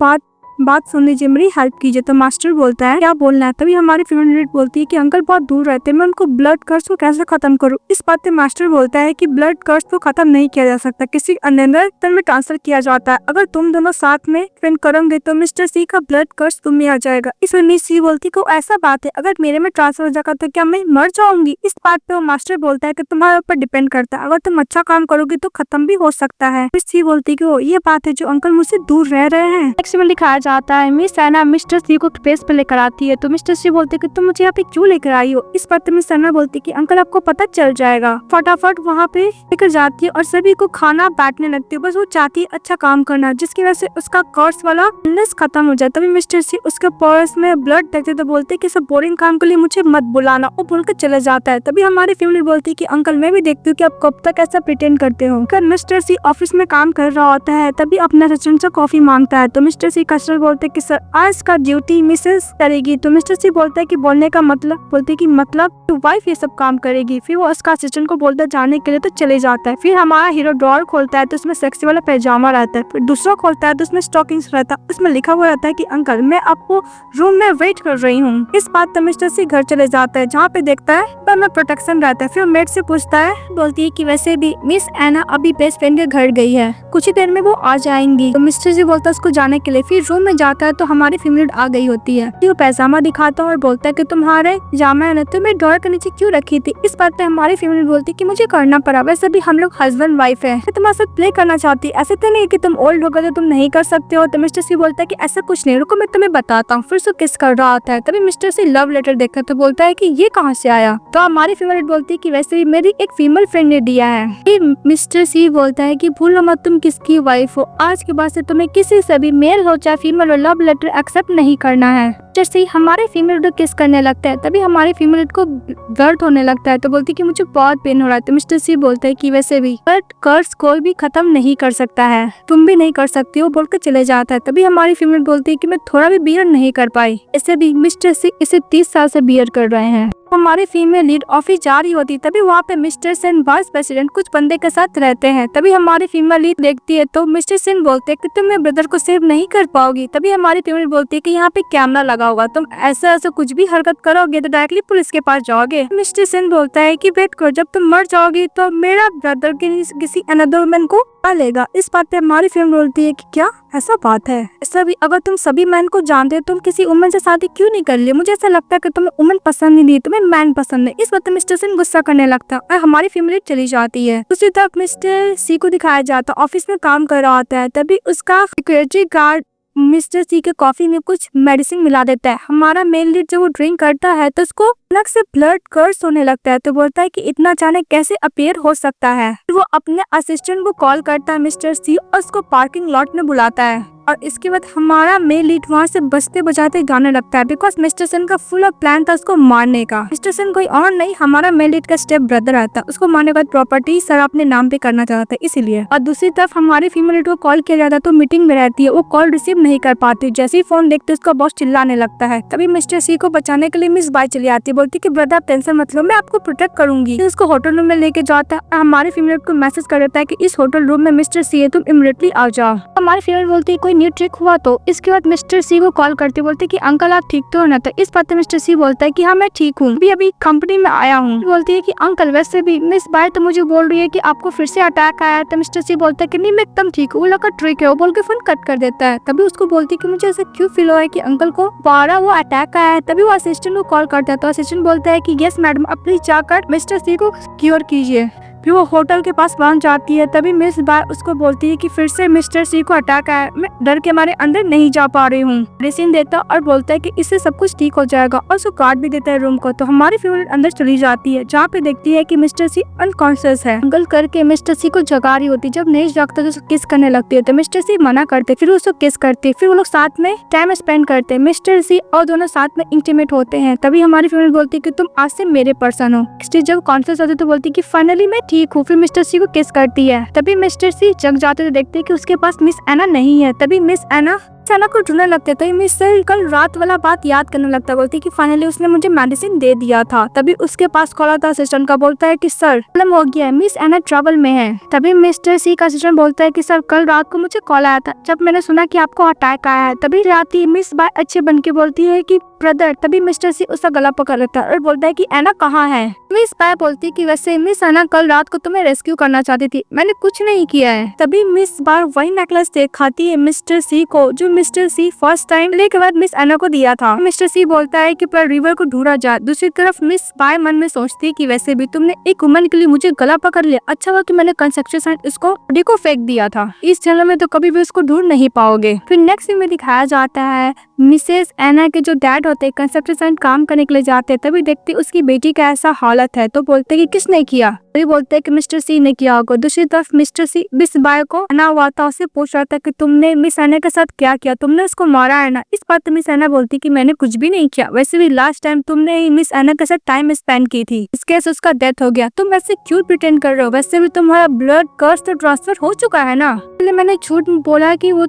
बात सुन लीजिए, मेरी हेल्प कीजिए। तो मास्टर बोलता है क्या बोलना है। तभी हमारी फीमेल बोलती है कि अंकल बहुत दूर रहते हैं, मैं उनको ब्लड कर्स को कैसे खत्म करूं। इस बात पे मास्टर बोलता है कि ब्लड कर्स को खत्म नहीं किया जा सकता, किसी अंदर तन में ट्रांसफर किया जाता है। अगर तुम दोनों साथ में ट्रेन करोगे तो मिस्टर सी का ब्लड कर्स तुम में आ जाएगा। इसमें मिस सी बोलती को ऐसा बात है, अगर मेरे में ट्रांसफर हो जाएगा तो क्या मैं मर जाऊंगी। इस बात पे मास्टर बोलता है कि तुम्हारे ऊपर डिपेंड करता है, अगर तुम अच्छा काम करोगे तो खत्म भी हो सकता है। मिस सी बोलती है कि ये बात है जो अंकल मुझसे दूर रह रहे हैं। नेक्स्ट में दिखाया जाता है। मिस एना मिस्टर सी को स्पेस पे लेकर आती है तो मिस्टर सी बोलते कि तुम मुझे यहाँ पे क्यों लेकर आई हो। इस पर मिस एना बोलती कि अंकल आपको पता चल जाएगा। फटाफट वहाँ पे लेकर जाती है और सभी को खाना बांटने लगती है। बस वो चाहती है अच्छा काम करना, जिसकी वजह से उसका कर्स वाला इलनेस खत्म हो जाए। तभी मिस्टर सी उसके पर्स में ब्लड देखते तो बोलते कि सब बोरिंग काम के लिए मुझे मत बुलाना, वो बोल के चले जाता है। तभी हमारी फैमिली बोलती कि अंकल मैं भी देखती हूँ कि आप कब तक ऐसा प्रिटेंड करते हो। मिस्टर सी ऑफिस में काम कर रहा होता है तभी अपना असिस्टेंट से कॉफी मांगता है तो मिस्टर सी कस्टमर बोलते कि सर आज का ड्यूटी मिसेस करेगी। तो मिस्टर सी बोलता है कि बोलने का मतलब, बोलते कि मतलब तो वाइफ ये सब काम करेगी। फिर वो उसका असिस्टेंट को बोलता है जाने के लिए तो चले जाता है। फिर हमारा हीरो ड्रॉअर खोलता है तो उसमें सेक्सी वाला पैजामा रहता है। फिर दूसरा खोलता है तो उसमें स्टॉकिंग्स रहता है। उसमें लिखा हुआ रहता है कि अंकल मैं आपको रूम में वेट कर रही हूँ। इस बात पर मिस्टर सी घर चले जाता है जहाँ पे देखता है पर में प्रोटेक्शन रहता है। फिर मेड से पूछता है, बोलती है कि वैसे भी मिस एना अभी बेस्ट फ्रेंड के घर गई है, कुछ ही देर में वो आ जाएंगी। तो मिस्टर जी बोलता है उसको जाने के लिए। फिर रूम में जाता है तो हमारी फीमेल आ गई होती है। फिर वो पैजामा दिखाता है और बोलता है कि तुम्हारे जामा ने तुम्हें ड्रॉअर के नीचे क्यों रखी थी। इस बात पे हमारी फीमेल बोलती है कि मुझे करना पड़ा, वैसे भी हम लोग हस्बैंड वाइफ है, मैं तुम्हारे साथ प्ले करना चाहती, ऐसे तो नहीं कि तुम ओल्ड हो गए तो तुम नहीं कर सकते हो। तो मिस्टर सी बोलता है कि ऐसा कुछ नहीं, रुको मैं तुम्हें बताता हूँ। फिर से किस कर रहा होता है तभी मिस्टर सी लव लेटर देखा तो बोलता है कि ये कहाँ से आया। तो हमारी फीमेल बोलती है कि वैसे भी मेरी एक फीमेल फ्रेंड ने दिया है। फिर मिस्टर सी बोलता है कि भूलो मत तुम किसकी वाइफ हो, आज के बाद से तुम्हें किसी से भी मेल हो चाहे फीमेल हो लव लेटर एक्सेप्ट नहीं करना है। मिस्टर सी हमारे फीमेल को किस करने लगता है तभी हमारी फीमेल को दर्द होने लगता है तो बोलती है कि मुझे बहुत पेन हो रहा है। तो मिस्टर सी बोलता है कि वैसे भी बट कर्स कोई भी खत्म नहीं कर सकता है, तुम भी नहीं कर सकती हो, बोल के चले जाता है। तभी हमारी फीमेल बोलती है कि मैं थोड़ा भी बियर नहीं कर पाई, ऐसे भी मिस्टर सी इसे 30 साल से बियर कर रहे हैं। हमारी फीमेल लीड ऑफिस जा रही होती तभी वहाँ पे मिस्टर सेन वाइस प्रेसिडेंट कुछ बंदे के साथ रहते हैं। तभी हमारी फीमेल लीड देखती है तो मिस्टर सेन बोलते हैं कि तुम मेरे ब्रदर को सेव नहीं कर पाओगी। तभी हमारी फीमेल बोलती है कि यहाँ पे कैमरा लगा होगा, तुम ऐसा कुछ भी हरकत करोगे तो डायरेक्टली पुलिस के पास जाओगे। मिस्टर सेन बोलता है कि वेट करो, जब तुम मर जाओगी तो मेरा ब्रदर किसी अनदर वुमन को लेगा। इस बात पे हमारी फिल्म बोलती है कि क्या ऐसा बात है, ऐसा भी अगर तुम सभी मैन को जानते हो तुम किसी वुमन से शादी क्यों नहीं कर लिए, मुझे ऐसा लगता है कि तुम्हें वुमन पसंद नहीं, तुम्हें मैन पसंद है। इस बात पे मिस्टर सेन गुस्सा करने लगता है और हमारी फैमिली चली जाती है। दूसरी तरफ मिस्टर सी को दिखाया जाता है ऑफिस में काम कर रहा होता है तभी उसका सिक्योरिटी गार्ड मिस्टर सी के कॉफी में कुछ मेडिसिन मिला देता है। हमारा मेल लीड जब वो ड्रिंक करता है तो उसको अलग से ब्लड कर्स होने लगता है तो बोलता है कि इतना अचानक कैसे अपीयर हो सकता है। वो अपने असिस्टेंट को कॉल करता है मिस्टर सी और उसको पार्किंग लॉट में बुलाता है और इसके बाद हमारा मेल लीड वहाँ से बजते बजाते गाने लगता है बिकॉज मिस्टर सेन का फुल प्लान था उसको मारने का। मिस्टर सेन कोई और नहीं हमारा मेल लीड का स्टेप ब्रदर आता है, उसको मारने का प्रॉपर्टी सर अपने नाम पे करना चाहता है इसीलिए। और दूसरी तरफ हमारी फीमेल लीड को कॉल किया जाता है तो मीटिंग में रहती है, वो कॉल रिसीव नहीं कर पाती। जैसे ही फोन देखते उसका बॉस चिल्लाने लगता है। तभी मिस्टर सी को बचाने के लिए मिस बाय चली आती है, बोलती कि ब्रदर आप टेंशन मत लो मैं आपको प्रोटेक्ट करूंगी। उसको होटल रूम में लेके जाता है और हमारी फीमेल को मैसेज कर देता है कि इस होटल रूम में मिस्टर सी है, तुम इमीडिएटली आ जाओ। हमारी फीमेल बोलती है कोई न्यू ट्रिक हुआ तो। इसके बाद मिस्टर सी को कॉल करते बोलते कि अंकल आप ठीक तो हो ना। तो इस बात पे मिस्टर सी बोलता है कि हाँ मैं ठीक हूँ, अभी कंपनी में आया हूँ। बोलती है कि अंकल वैसे भी मिस बाय तो मुझे बोल रही है कि आपको फिर से अटैक आया है। तो मिस्टर सी बोलता है कि नहीं मैं एकदम ठीक हूँ, वो लगा ट्रिक है, वो बोल के फोन कट कर देता है। तभी उसको बोलती है कि मुझे ऐसा क्यों फील हुआ है कि अंकल को दोबारा वो अटैक आया है। तभी वो असिस्टेंट को कॉल करता है तो असिस्टेंट बोलता है कि यस मैडम आप प्लीज जाकर मिस्टर सी को क्योर कीजिए। फिर वो होटल के पास पहुंच जाती है तभी मिस बाय उसको बोलती है कि फिर से मिस्टर सी को अटैक आया, मैं डर के मारे अंदर नहीं जा पा रही हूँ। मेडिसिन देता और बोलता है कि इससे सब कुछ ठीक हो जाएगा और उसको कार्ड भी देता है रूम को। तो हमारी फीमेल अंदर चली जाती है जहाँ पे देखती है कि मिस्टर सी अनकॉन्शियस है। अंकल करके मिस्टर सी को जगा रही होती, जब नहीं जागता तो उसको किस करने लगती है तो मिस्टर सी मना करते, फिर उसको किस करते, फिर वो लोग साथ में टाइम स्पेंड करते, मिस्टर सी और दोनों साथ में इंटीमेट होते हैं। तभी हमारी फीमेल बोलती है कि तुम आज से मेरे पर्सन हो। जब कॉन्शियस होते तो बोलती है कि फाइनली मैं ठीक हूँ। फिर मिस्टर सी को किस करती है। तभी मिस्टर सी जग जाते तो देखते हैं कि उसके पास मिस एना नहीं है। तभी मिस एना को ढूंढने लगते तो मिस सर कल रात वाला बात याद करने लगता, बोलती कि फाइनली उसने मुझे मेडिसिन दे दिया था। तभी उसके पास कॉल आता असिस्टेंट का, बोलता है कि सर प्रॉब्लम हो गया है, मिस एना ट्रबल में है। तभी मिस्टर सी का असिस्टेंट बोलता है कि सर कल रात को मुझे कॉल आया था जब मैंने सुना कि आपको अटैक आया है। तभी रात ही मिस बाय अच्छे बन के बोलती है कि ब्रदर। तभी मिस्टर सी उसका गला पकड़ लेता है और बोलता है कि एना कहाँ है। मिस बाय बोलती है कि वैसे मिस एना कल रात को तुम्हें रेस्क्यू करना चाहती थी, मैंने कुछ नहीं किया है। तभी मिस बाय वही नेकलेस दिखाती है मिस्टर सी को जो मिस्टर सी फर्स्ट टाइम लेके बाद मिस एना को दिया था। मिस्टर सी बोलता है कि पर रिवर को ढूंढा जाए। दूसरी तरफ मिस बाय मन में सोचती है कि वैसे भी तुमने एक वुमन के लिए मुझे गला पकड़ लिया, अच्छा हुआ कि मैंने कंस्ट्रक्शन साइट उसको बॉडी को फेंक दिया था, इस जन्म में तो कभी भी उसको ढूंढ नहीं पाओगे। फिर नेक्स्ट सीन में दिखाया जाता है मिसेस एना के जो डैड होते हैं कंस्ट्रक्शन साइट काम करने के लिए जाते हैं, तभी देखते उसकी बेटी का ऐसा हालत है तो बोलते कि किसने किया, तभी बोलते हैं कि मिस्टर सी ने किया होगा। दूसरी तरफ मिस्टर सी मिस बाय को एना हुआ था, उससे पूछ रहा था कि तुमने मिस एना के साथ क्या किया, तुमने उसको मारा है ना। इस बात मिस एना बोलती कि मैंने कुछ भी नहीं किया, वैसे भी लास्ट टाइम तुमने ही मिस एना के साथ टाइम स्पेंड की थी, इस केस उसका डेथ हो गया, तुम वैसे क्यों प्रिटेंड कर रहे हो, वैसे भी तुम्हारा ब्लड कर्स तो ट्रांसफर हो चुका है ना। इसलिए मैंने झूठ बोला कि वो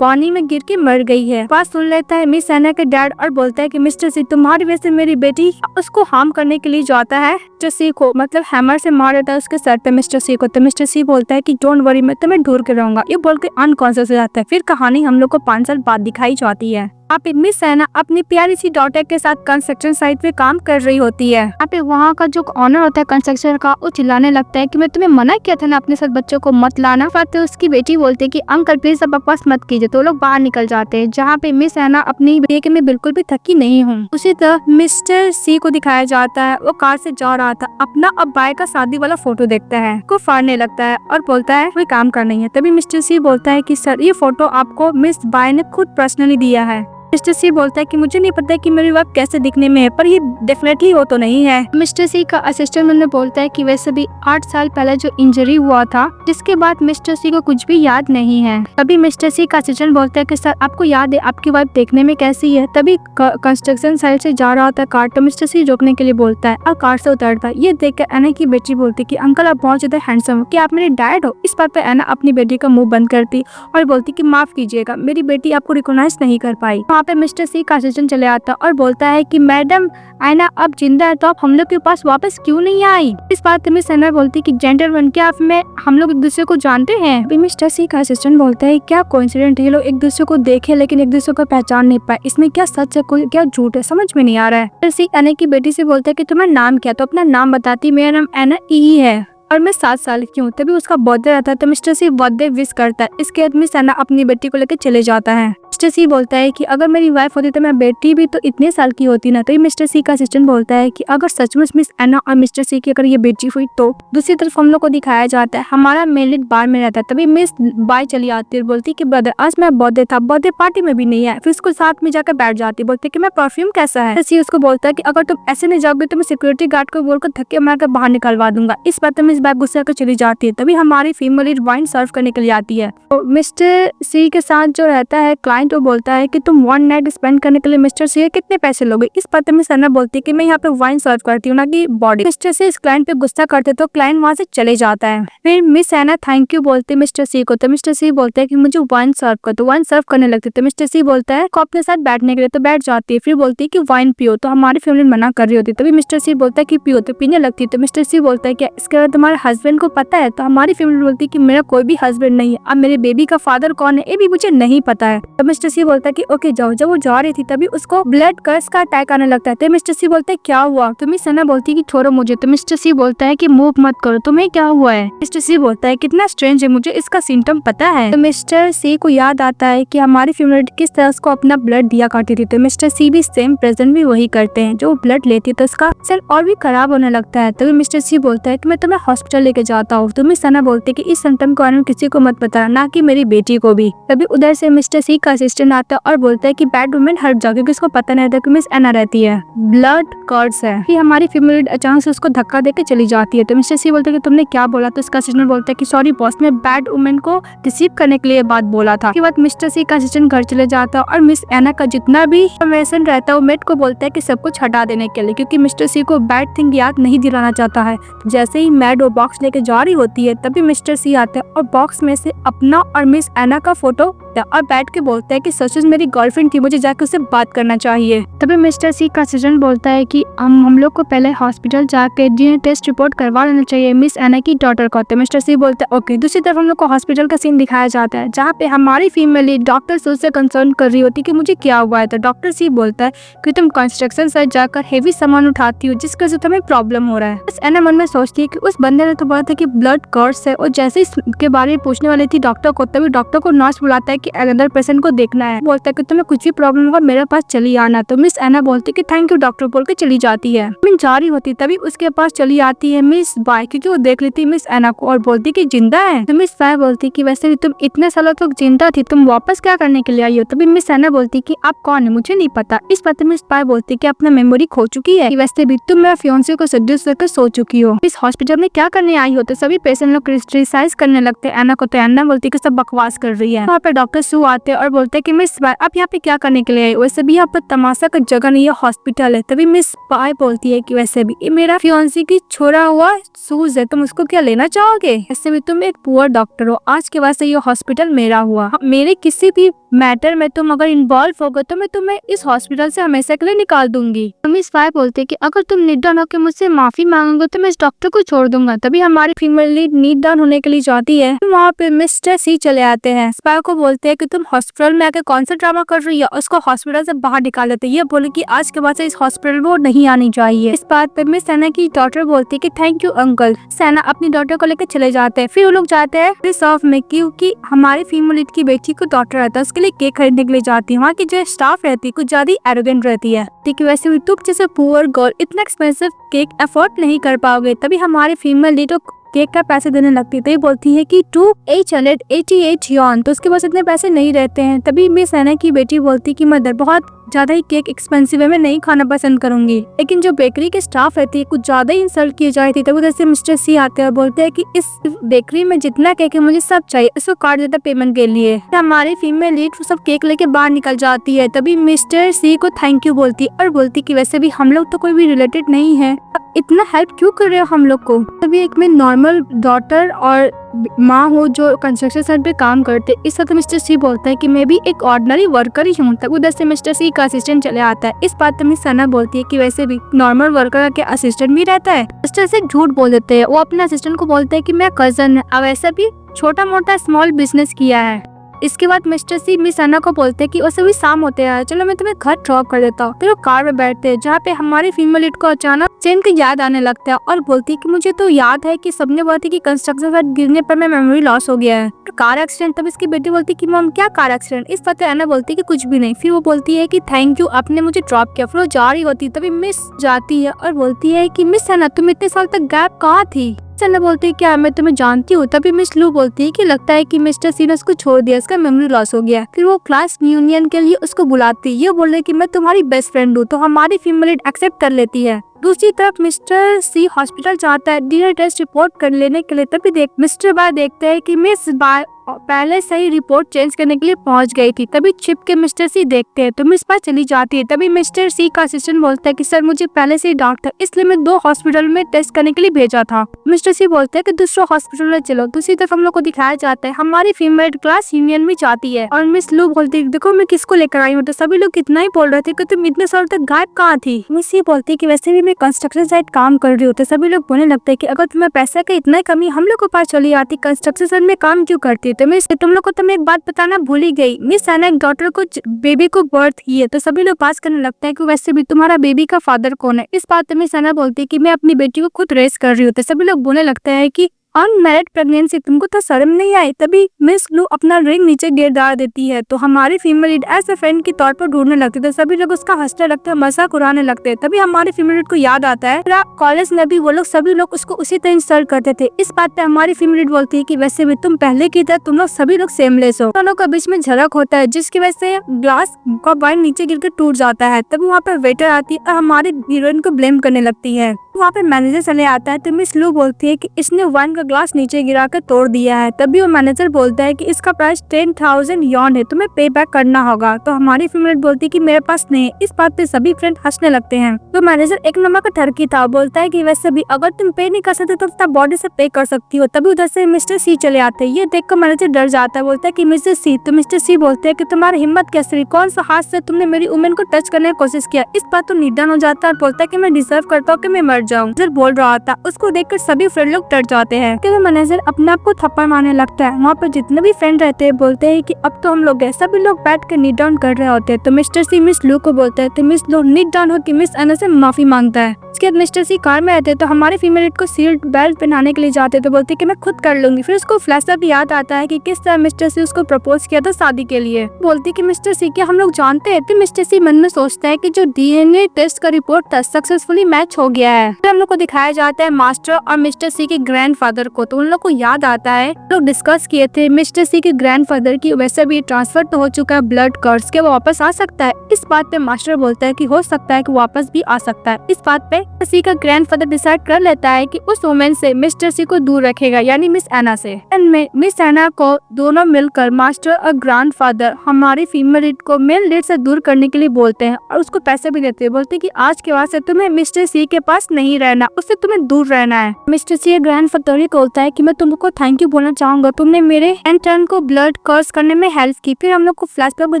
पानी में गिर के मर गई है। बात सुन लेता है मिस एना के डैड और बोलता है कि मिस्टर सी तुम्हारी वजह से मेरी बेटी उसको हार्म करने के लिए जाता है, मिस्टर सी को मतलब हैमर से मार देता है उसके सर पे मिस्टर सी को। तो मिस्टर सी बोलता है कि डोंट वरी मैं तुम्हें ढूंढ के रहूंगा, ये बोल के अनकॉन्शियस हो जाता है। फिर कहानी हम लोग को 5 साल बाद दिखाई जाती है। यहाँ पे मिस एना अपनी प्यारी सी डॉटर के साथ कंस्ट्रक्शन साइट पे काम कर रही होती है। यहाँ पे वहाँ का जो ऑनर होता है कंस्ट्रक्शन का, वो चिल्लाने लगता है कि मैं तुम्हें मना किया था ना अपने साथ बच्चों को मत लाना। फिर उसकी बेटी बोलती है कि अंकल प्लीज अब बकवास मत कीजिए, तो लोग बाहर निकल जाते हैं। जहाँ पे मिस एना अपनी बेटी में बिल्कुल भी थकी नहीं हूँ। उसी तरह मिस्टर सी को दिखाया जाता है, वो कार से जा रहा था, अपना अब बाय का शादी वाला फोटो देखता है, को फाड़ने लगता है और बोलता है कोई काम का नहीं है। तभी मिस्टर सी बोलता है कि सर ये फोटो आपको मिस बाय ने खुद पर्सनली दिया है। मिस्टर सी बोलता है कि मुझे नहीं पता कि मेरी वाइफ कैसे दिखने में है, पर ये डेफिनेटली वो तो नहीं है। मिस्टर सी का असिस्टेंट उन्हें बोलता है कि वैसे भी 8 साल पहले जो इंजरी हुआ था, जिसके बाद मिस्टर सी को कुछ भी याद नहीं है। तभी मिस्टर सी का असिस्टेंट बोलता है कि सर आपको याद है आपकी वाइफ देखने में कैसी है। तभी कंस्ट्रक्शन साइट से जा रहा होता है कार, तो मिस्टर सी रोकने के लिए बोलता है और कार से उतरता है। ये देखकर एना की बेटी बोलती कि अंकल आप बहुत ज्यादा हैंडसम हो, क्या आप मेरे डैड हो। इस बात पे एना अपनी बेटी का मुंह बंद करती और बोलती कि माफ कीजिएगा मेरी बेटी आपको रिकॉग्नाइज नहीं कर पाई। वहाँ पे मिस्टर सी का असिस्टेंट चले आता और बोलता है कि मैडम एना अब जिंदा है तो आप हम लोग के पास वापस क्यों नहीं आई। इस बात में एना बोलती कि जेंटलमैन क्या आप में हम लोग एक दूसरे को जानते हैं। अभी मिस्टर सी का असिस्टेंट बोलता है क्या कोइंसिडेंट, ये लोग एक दूसरे को देखे लेकिन एक दूसरे को पहचान नहीं पाए, इसमें क्या सच है कोई क्या झूठ है, समझ में नहीं आ रहा है। मिस्टर सी एना की बेटी से बोलता है कि तुम्हारा नाम क्या, तो अपना नाम बताती मेरा नाम एना ही है और मैं 7 साल की हूँ। तभी उसका बर्थडे रहता है तो मिस्टर सी बर्थडे विश करता है। इसके बाद मिस एना अपनी बेटी को लेकर चले जाता है। मिस्टर सी बोलता है कि अगर मेरी वाइफ होती तो मैं बेटी भी तो इतने साल की होती ना। तो मिस्टर सी का असिस्टेंट बोलता है कि अगर सचमुच मिस एना और मिस्टर सी की अगर ये बेटी हुई तो। दूसरी तरफ हम लोग को दिखाया जाता है हमारा मेन लीड बार में रहता है। तभी मिस बाय चली आती है, बोलती कि ब्रदर आज मैं बर्थडे था, बर्थडे पार्टी में भी नहीं है। फिर उसको साथ में जाकर बैठ जाती है, बोलते कि मैं परफ्यूम कैसा है। सी उसको बोलता है कि अगर तुम ऐसे नहीं जाओगे तो मैं सिक्योरिटी गार्ड को बोलकर धक्के मारकर बाहर निकलवा दूंगा। इस बात में मिस बाय गुस्से होकर चली जाती है। तभी हमारी फीमेल लीड वाइन सर्व करने के लिए आती है। तो मिस्टर सी के साथ जो रहता है क्लाइंट, वो बोलता है कि तुम 1 नाइट स्पेंड करने के लिए मिस्टर सी कितने पैसे लोगे। इस बात में सना बोलती है कि मैं यहाँ पे वाइन सर्व करती हूँ ना कि बॉडी। मिस्टर सी इस क्लाइंट पे गुस्सा करते तो क्लाइंट वहाँ से चले जाता है। फिर मिस एना थैंक यू बोलते मिस्टर सी को, तो मिस्टर सी बोलते है कि मुझे वाइन सर्व कर, तो वाइन सर्व करने लगते। तो मिस्टर सी बोलता है को अपने साथ बैठने के लिए, तो बैठ जाती है। फिर बोलती है कि वाइन पियो, तो हमारी फैमिली मना कर रही होती। तभी मिस्टर सी बोलता है कि पियो, तो पीने लगती है। तो मिस्टर सी बोलता है कि इसके बाद तुम्हारे हस्बैंड को पता है, तो हमारी फैमिली बोलती है कि मेरा कोई भी हस्बैंड नहीं है, अब मेरे बेबी का फादर कौन है ये भी मुझे नहीं पता है। तो मिस्टर सी बोलता है कि ओके जाओ। जब वो जा रही थी तभी उसको ब्लड कर्स का अटैक आने लगता है। तो मिस्टर सी बोलते है क्या हुआ। तो मिस एना बोलती है कि छोड़ो मुझे। तो मिस्टर सी बोलता है कि मूव मत करो, तुम्हें क्या हुआ है। मिस्टर सी बोलता है कितना स्ट्रेंज है, मुझे इसका सिम्टम पता है। तो मिस्टर सी को याद आता है कि हमारी फीमेल किस तरह उसको अपना ब्लड दिया करती थी। तो मिस्टर सी भी सेम प्रेजेंट भी वही करते हैं, जो ब्लड लेती है तो उसका सेल और भी खराब होने लगता है। तो मिस्टर सी बोलता है कि मैं तुम्हें हॉस्पिटल लेके जाता हूँ। तो मिस एना बोलती है कि इस सिम्टम को किसी को मत बताना, ना कि मेरी बेटी को भी। तभी उधर से मिस्टर सी का असिस्टेंट आता है और बोलता है कि बैड वुमेन हर जगह, किसको पता नहीं रहता कि मिस एना रहती है, ब्लड कर्स है। फिर हमारी फीमेल अचानक से उसको धक्का देकर चली जाती है। तो मिस्टर सी बोलते हैं कि तुमने क्या बोला। तो इसका असिस्टेंट बोलता है कि सॉरी बॉस, मैं बैड वुमेन को रिसीव करने के लिए बात बोला था। उसके बाद मिस्टर सी का असिस्टेंट घर चले जाता है और मिस एना का जितना भी इंफॉर्मेशन रहता है वो मेट को बोलता है कि सब कुछ हटा देने के लिए, क्योंकि मिस्टर सी को बैड थिंग याद नहीं दिलाना चाहता है। जैसे ही मैड वो बॉक्स लेके जा रही होती है तभी मिस्टर सी आते हैं और बॉक्स में से अपना और मिस एना का फोटो और बैठ के बोलता है कि सच मेरी गर्लफ्रेंड थी, मुझे जाकर उससे बात करना चाहिए। तभी मिस्टर सी का असिस्टेंट बोलता है कि हम लोग को पहले हॉस्पिटल जाके डीएनए टेस्ट रिपोर्ट करवा लेना चाहिए मिस एना की डॉटर को। तो मिस्टर सी बोलता है ओके। दूसरी तरफ हम लोग को हॉस्पिटल का सीन दिखाया जाता है जहाँ पे हमारी फीमेल डॉक्टर से उससे कंसर्न कर रही होती कि मुझे क्या हुआ है। तो डॉक्टर सी बोलता है कि तुम कंस्ट्रक्शन साइट जाकर हेवी सामान उठाती हो जिसकी वजह से तुम्हें प्रॉब्लम हो रहा है। मिस एना मन में सोचती है कि उस बंदे ने तो बोला था कि ब्लड कर्स है, और जैसे इसके बारे में पूछने वाली थी डॉक्टर को, तभी डॉक्टर को नर्स बुलाता है कि अदर पेशेंट को देखना है। बोलता है कि तुम्हें कुछ भी प्रॉब्लम होगा मेरे पास चली आना। तो मिस एना बोलती कि थैंक यू डॉक्टर बोल के चली जाती है। मिन जा रही होती तभी उसके पास चली आती है मिस बाय, क्योंकि वो देख लेती मिस एना को और बोलती कि जिंदा है। तो मिस बाय बोलती कि वैसे भी तुम इतने सालों तक जिंदा थी, तुम वापस क्या करने के लिए आई हो। तभी मिस एना बोलती कि आप कौन है मुझे नहीं पता। इस पर मिस बाय बोलती कि अपना मेमोरी खो चुकी है, वैसे भी तुम मेरा फियांसे को सेड्यूस करके सो चुकी हो। इस हॉस्पिटल में क्या करने आई हो। तो सभी पेशेंट लोग क्रिटिसाइज करने लगते हैं एना को। तो एना बोलती कि सब बकवास कर रही है। वहाँ पे डॉक्टर सू आते हैं और बोलते हैं कि मिस बाय आप यहाँ पे क्या करने के लिए आई। वैसे भी यहाँ पर तमाशा का जगह नहीं है, हॉस्पिटल है। तभी मिस बाय बोलती है कि वैसे भी ये मेरा फियांसे की छोड़ा हुआ सूज है, तुम उसको क्या लेना चाहोगे। वैसे भी तुम एक पुअर डॉक्टर हो, आज के बाद से ये हॉस्पिटल मेरा हुआ। मेरे किसी भी मैटर में तुम अगर इन्वॉल्व होगे तो मैं तुम्हें इस हॉस्पिटल से हमेशा के लिए निकाल दूंगी। तो मिस बाय बोलते कि अगर तुम नीड डाउन होकर मुझसे माफी मांगोगे तो मैं इस डॉक्टर को छोड़ दूंगा। तभी हमारी फीमेल लीड नीड डाउन होने के लिए जाती है। तो वहाँ पे मिस्टर सी चले आते हैं। स्पाई को बोलते हैं कि तुम हॉस्पिटल में आके कौन सा ड्रामा कर रही है, उसको हॉस्पिटल से बाहर निकाल देते हैं। ये बोले कि आज के बाद से इस हॉस्पिटल में वो नहीं आनी चाहिए। इस बात पे मिस सेना की डॉटर बोलती है कि थैंक यू अंकल। सेना अपनी डॉटर को लेकर चले जाते हैं। फिर वो लोग जाते हैं रिसॉर्ट में, क्योंकि हमारी फीमेल लीड की बेटी को डॉटर रहता है, उसके लिए केक खरीदने के लिए जाती है। वहाँ की जो स्टाफ रहती है कुछ ज्यादा एरोगेंट रहती है, ठीक है। वैसे भी तुम जैसे पुअर गर्ल इतना एक्सपेंसिव केक अफोर्ड नहीं कर पाओगे। तभी हमारी फीमेल लीड केक का पैसे देने लगती है। तो ये बोलती है कि 288 यॉन, तो उसके पास इतने पैसे नहीं रहते हैं। तभी मिस एना की बेटी बोलती कि मदर बहुत ज्यादा ही केक एक्सपेंसिव है, मैं नहीं खाना पसंद करूंगी। लेकिन जो बेकरी के स्टाफ रहती है कुछ ज्यादा ही इंसल्ट की जा रही थी। तब उधर से मिस्टर सी आते हैं और बोलते हैं कि इस बेकरी में जितना केक है मुझे सब चाहिए, इसको काट देता पेमेंट के लिए। हमारी फीमेल लीड सब केक लेके बाहर निकल जाती है। तभी मिस्टर सी को थैंक यू बोलती है और बोलती कि वैसे भी हम लोग तो कोई भी रिलेटेड नहीं है, इतना हेल्प क्यों कर रहे हो हम लोग को। तभी एक मैं नॉर्मल डॉटर और माँ हो जो कंस्ट्रक्शन साइट पे काम करते। इस वक्त मिस्टर सी बोलता है कि मैं भी एक ऑर्डिनरी वर्कर ही हूँ। तब उधर से मिस्टर सी का असिस्टेंट चले आता है। इस बात पे मिस सना बोलती है कि वैसे भी नॉर्मल वर्कर का असिस्टेंट भी रहता है। मिस्टर से झूठ बोल देते हैं। वो अपने असिस्टेंट को बोलते है कि मैं कजन है, अब ऐसा भी छोटा मोटा स्मॉल बिजनेस किया है। इसके बाद मिस्टर सी मिस अना को बोलते हैं कि वैसे भी शाम होते हैं, चलो मैं तुम्हें घर ड्रॉप कर देता हूँ। फिर वो कार में बैठते हैं, जहाँ पे हमारी फीमेल लीड को अचानक चेन की याद आने लगता है और बोलती है कि मुझे तो याद है कि सबने बोला था कि कंस्ट्रक्शन साइट गिरने पर मैं मेमोरी लॉस हो गया है, तो कार एक्सीडेंट। तब इसकी बेटी बोलती है कि मम क्या कार एक्सीडेंट। इस बात पे अना बोलती है कि कुछ भी नहीं। फिर वो बोलती है कि थैंक यू आपने मुझे ड्रॉप किया। फिर वो जा रही होती तभी मिस जाती है और बोलती है कि मिस अना तुम इतने साल तक गैप कहाँ थी। चन्ना बोलती है क्या मैं तुम्हें जानती हूँ। तभी मिस लू बोलती है कि लगता है कि मिस्टर सी ने उसको छोड़ दिया, उसका मेमोरी लॉस हो गया। फिर वो क्लास यूनियन के लिए उसको बुलाती है, ये बोल रही कि मैं तुम्हारी बेस्ट फ्रेंड हूँ। तो हमारी फीमेल लीड एक्सेप्ट कर लेती है। दूसरी तरफ मिस्टर सी हॉस्पिटल जाता है डीएनए टेस्ट रिपोर्ट कर लेने के लिए। तभी मिस्टर बाय देखते हैं कि मिस बाय पहले से ही रिपोर्ट चेंज करने के लिए पहुंच गई थी। तभी छिप के मिस्टर सी देखते हैं तो मिस बाय चली जाती है। तभी मिस्टर सी का असिस्टेंट बोलता है कि सर मुझे पहले से ही डाउट था, इसलिए मैं 2 हॉस्पिटल में टेस्ट करने के लिए भेजा था। मिस्टर सी बोलते हैं कि दूसरा हॉस्पिटल में चलो। दूसरी तरफ हम लोग को दिखाया जाता है हमारी फीमेल क्लास यूनियन में जाती है और मिस लू बोलती है देखो मैं किसको लेकर आई हूँ। तो सभी लोग कितना ही बोल रहे थे कि तुम इतने साल तक गायब कहाँ थी। मिस ये बोलती है कि वैसे भी मैं कंस्ट्रक्शन साइट काम कर रही होती। सभी लोग बोलने लगते हैं कि अगर तुम्हें पैसे का इतना कमी हम लोग को पास चली आती, कंस्ट्रक्शन साइट में काम क्यों करती। तो मिस तुम लोग को तो मैं एक बात बताना भूल ही गई, मिस सना एक डॉटर को बेबी को बर्थ की है। तो सभी लोग पास करने लगते हैं कि वैसे भी तुम्हारा बेबी का फादर कौन है। इस बात में सना बोलती है कि मैं अपनी बेटी को खुद रेस कर रही हूँ। तो सभी लोग बोलने लगते हैं कि अनमैरिड प्रेगनेंसी तुमको तो शर्म नहीं आई। तभी मिस लू अपना रिंग नीचे गिर डाल देती है। तो हमारी female lead as a friend के तौर पर ढूंढने लगती है। सभी लोग उसका हंसने लगते हैं, मजाक उड़ाने लगते हैं। तभी हमारी फीमेल लीड को याद आता है कॉलेज में भी वो लोग सभी लोग उसको उसी तरह इंसल्ट करते थे। इस बात पे हमारी फीमेल लीड बोलती है कि वैसे भी तुम पहले की तरह तुम लोग सभी लोग सेमलेस हो। दोनों के बीच में झड़क होता है जिसकी वजह से ग्लास का वाइन नीचे गिर कर टूट जाता है। तब वहाँ पर वेटर आती है और हमारी हीरोइन को ब्लेम करने लगती है। वहाँ पे मैनेजर चले आता है तो मिस लू बोलती है कि इसने वाइन का ग्लास नीचे गिराकर तोड़ दिया है। तभी वो मैनेजर बोलता है कि इसका प्राइस 10,000 यॉन है, तुम्हें पे बैक करना होगा। तो हमारी फीमेल बोलती है कि मेरे पास नहीं है। इस बात पे सभी फ्रेंड हंसने लगते हैं। तो मैनेजर एक नंबर का ठरकी था, बोलता है कि वैसे भी अगर तुम पे नहीं कर सकते तो अपना बॉडी से पे कर सकती हो। तभी उधर से मिस्टर सी चले आते हैं। ये देखकर मैनेजर डर जाता है, बोलता है कि मिस्टर सी। तो मिस्टर सी बोलते हैं कि तुम्हारी हिम्मत कैसे हुई, कौन सा हाथ से तुमने मेरी वुमेन को टच करने की कोशिश किया। इस बात तो निदान हो जाता है और बोलता है कि मैं डिजर्व करता हूँ कि मैं मर जाऊँ। बोल रहा था उसको देखकर सभी फ्रेंड लोग डर जाते हैं। है। कि मैनेजर अपने आप को थप्पड़ मारने लगता है। वहाँ पर जितने भी फ्रेंड रहते हैं बोलते हैं कि अब तो हम लोग है। सभी लोग बैठ कर नीट डाउन कर रहे होते हैं। तो मिस्टर सी मिस लू को बोलता है तो मिस लू नीट डाउन होकर मिस एना से माफी मांगता है। उसके बाद मिस्टर सी कार में रहते हैं तो हमारे फीमेल लीड को सीट बेल्ट पहनाने के लिए जाते हैं तो बोलती है कि मैं खुद कर लूंगी। फिर उसको फ्लैशबैक याद आता है कि किस तरह मिस्टर सी उसको प्रपोज किया था शादी के लिए। बोलती है कि मिस्टर सी क्या हम लोग जानते हैं। तो मिस्टर सी मन में सोचता है कि जो डीएनए टेस्ट का रिपोर्ट था सक्सेसफुली मैच हो गया है। फिर हम लोग को दिखाया जाता है मास्टर और मिस्टर सी के ग्रैंडफादर को। तो उन लोग को याद आता है लोग डिस्कस किए थे मिस्टर सी के ग्रैंडफादर की वैसे भी ट्रांसफर तो हो चुका है ब्लड कर्स के, वो वापस आ सकता है। इस बात पे मास्टर बोलता है कि हो सकता है कि वापस भी आ सकता है। इस बात पे सी का ग्रैंडफादर डिसाइड कर लेता है कि उस वुमेन से मिस्टर सी को दूर रखेगा, यानी मिस एना से। मिस एना को दोनों मिलकर मास्टर और ग्रैंडफादर हमारी फीमेल लीड को मेल लीड से दूर करने के लिए बोलते हैं और उसको पैसे भी देते हैं। बोलते हैं कि आज के बाद से तुम्हें मिस्टर सी के पास नहीं रहना, उससे तुम्हें दूर रहना है। मिस्टर सी ग्रैंडफादर को बोलता है कि मैं तुमको थैंक यू बोलना चाहूंगा, तुमने मेरे इंटर्न को ब्लड कर्स करने में हेल्प की। फिर हम लोग को फ्लैशबैक में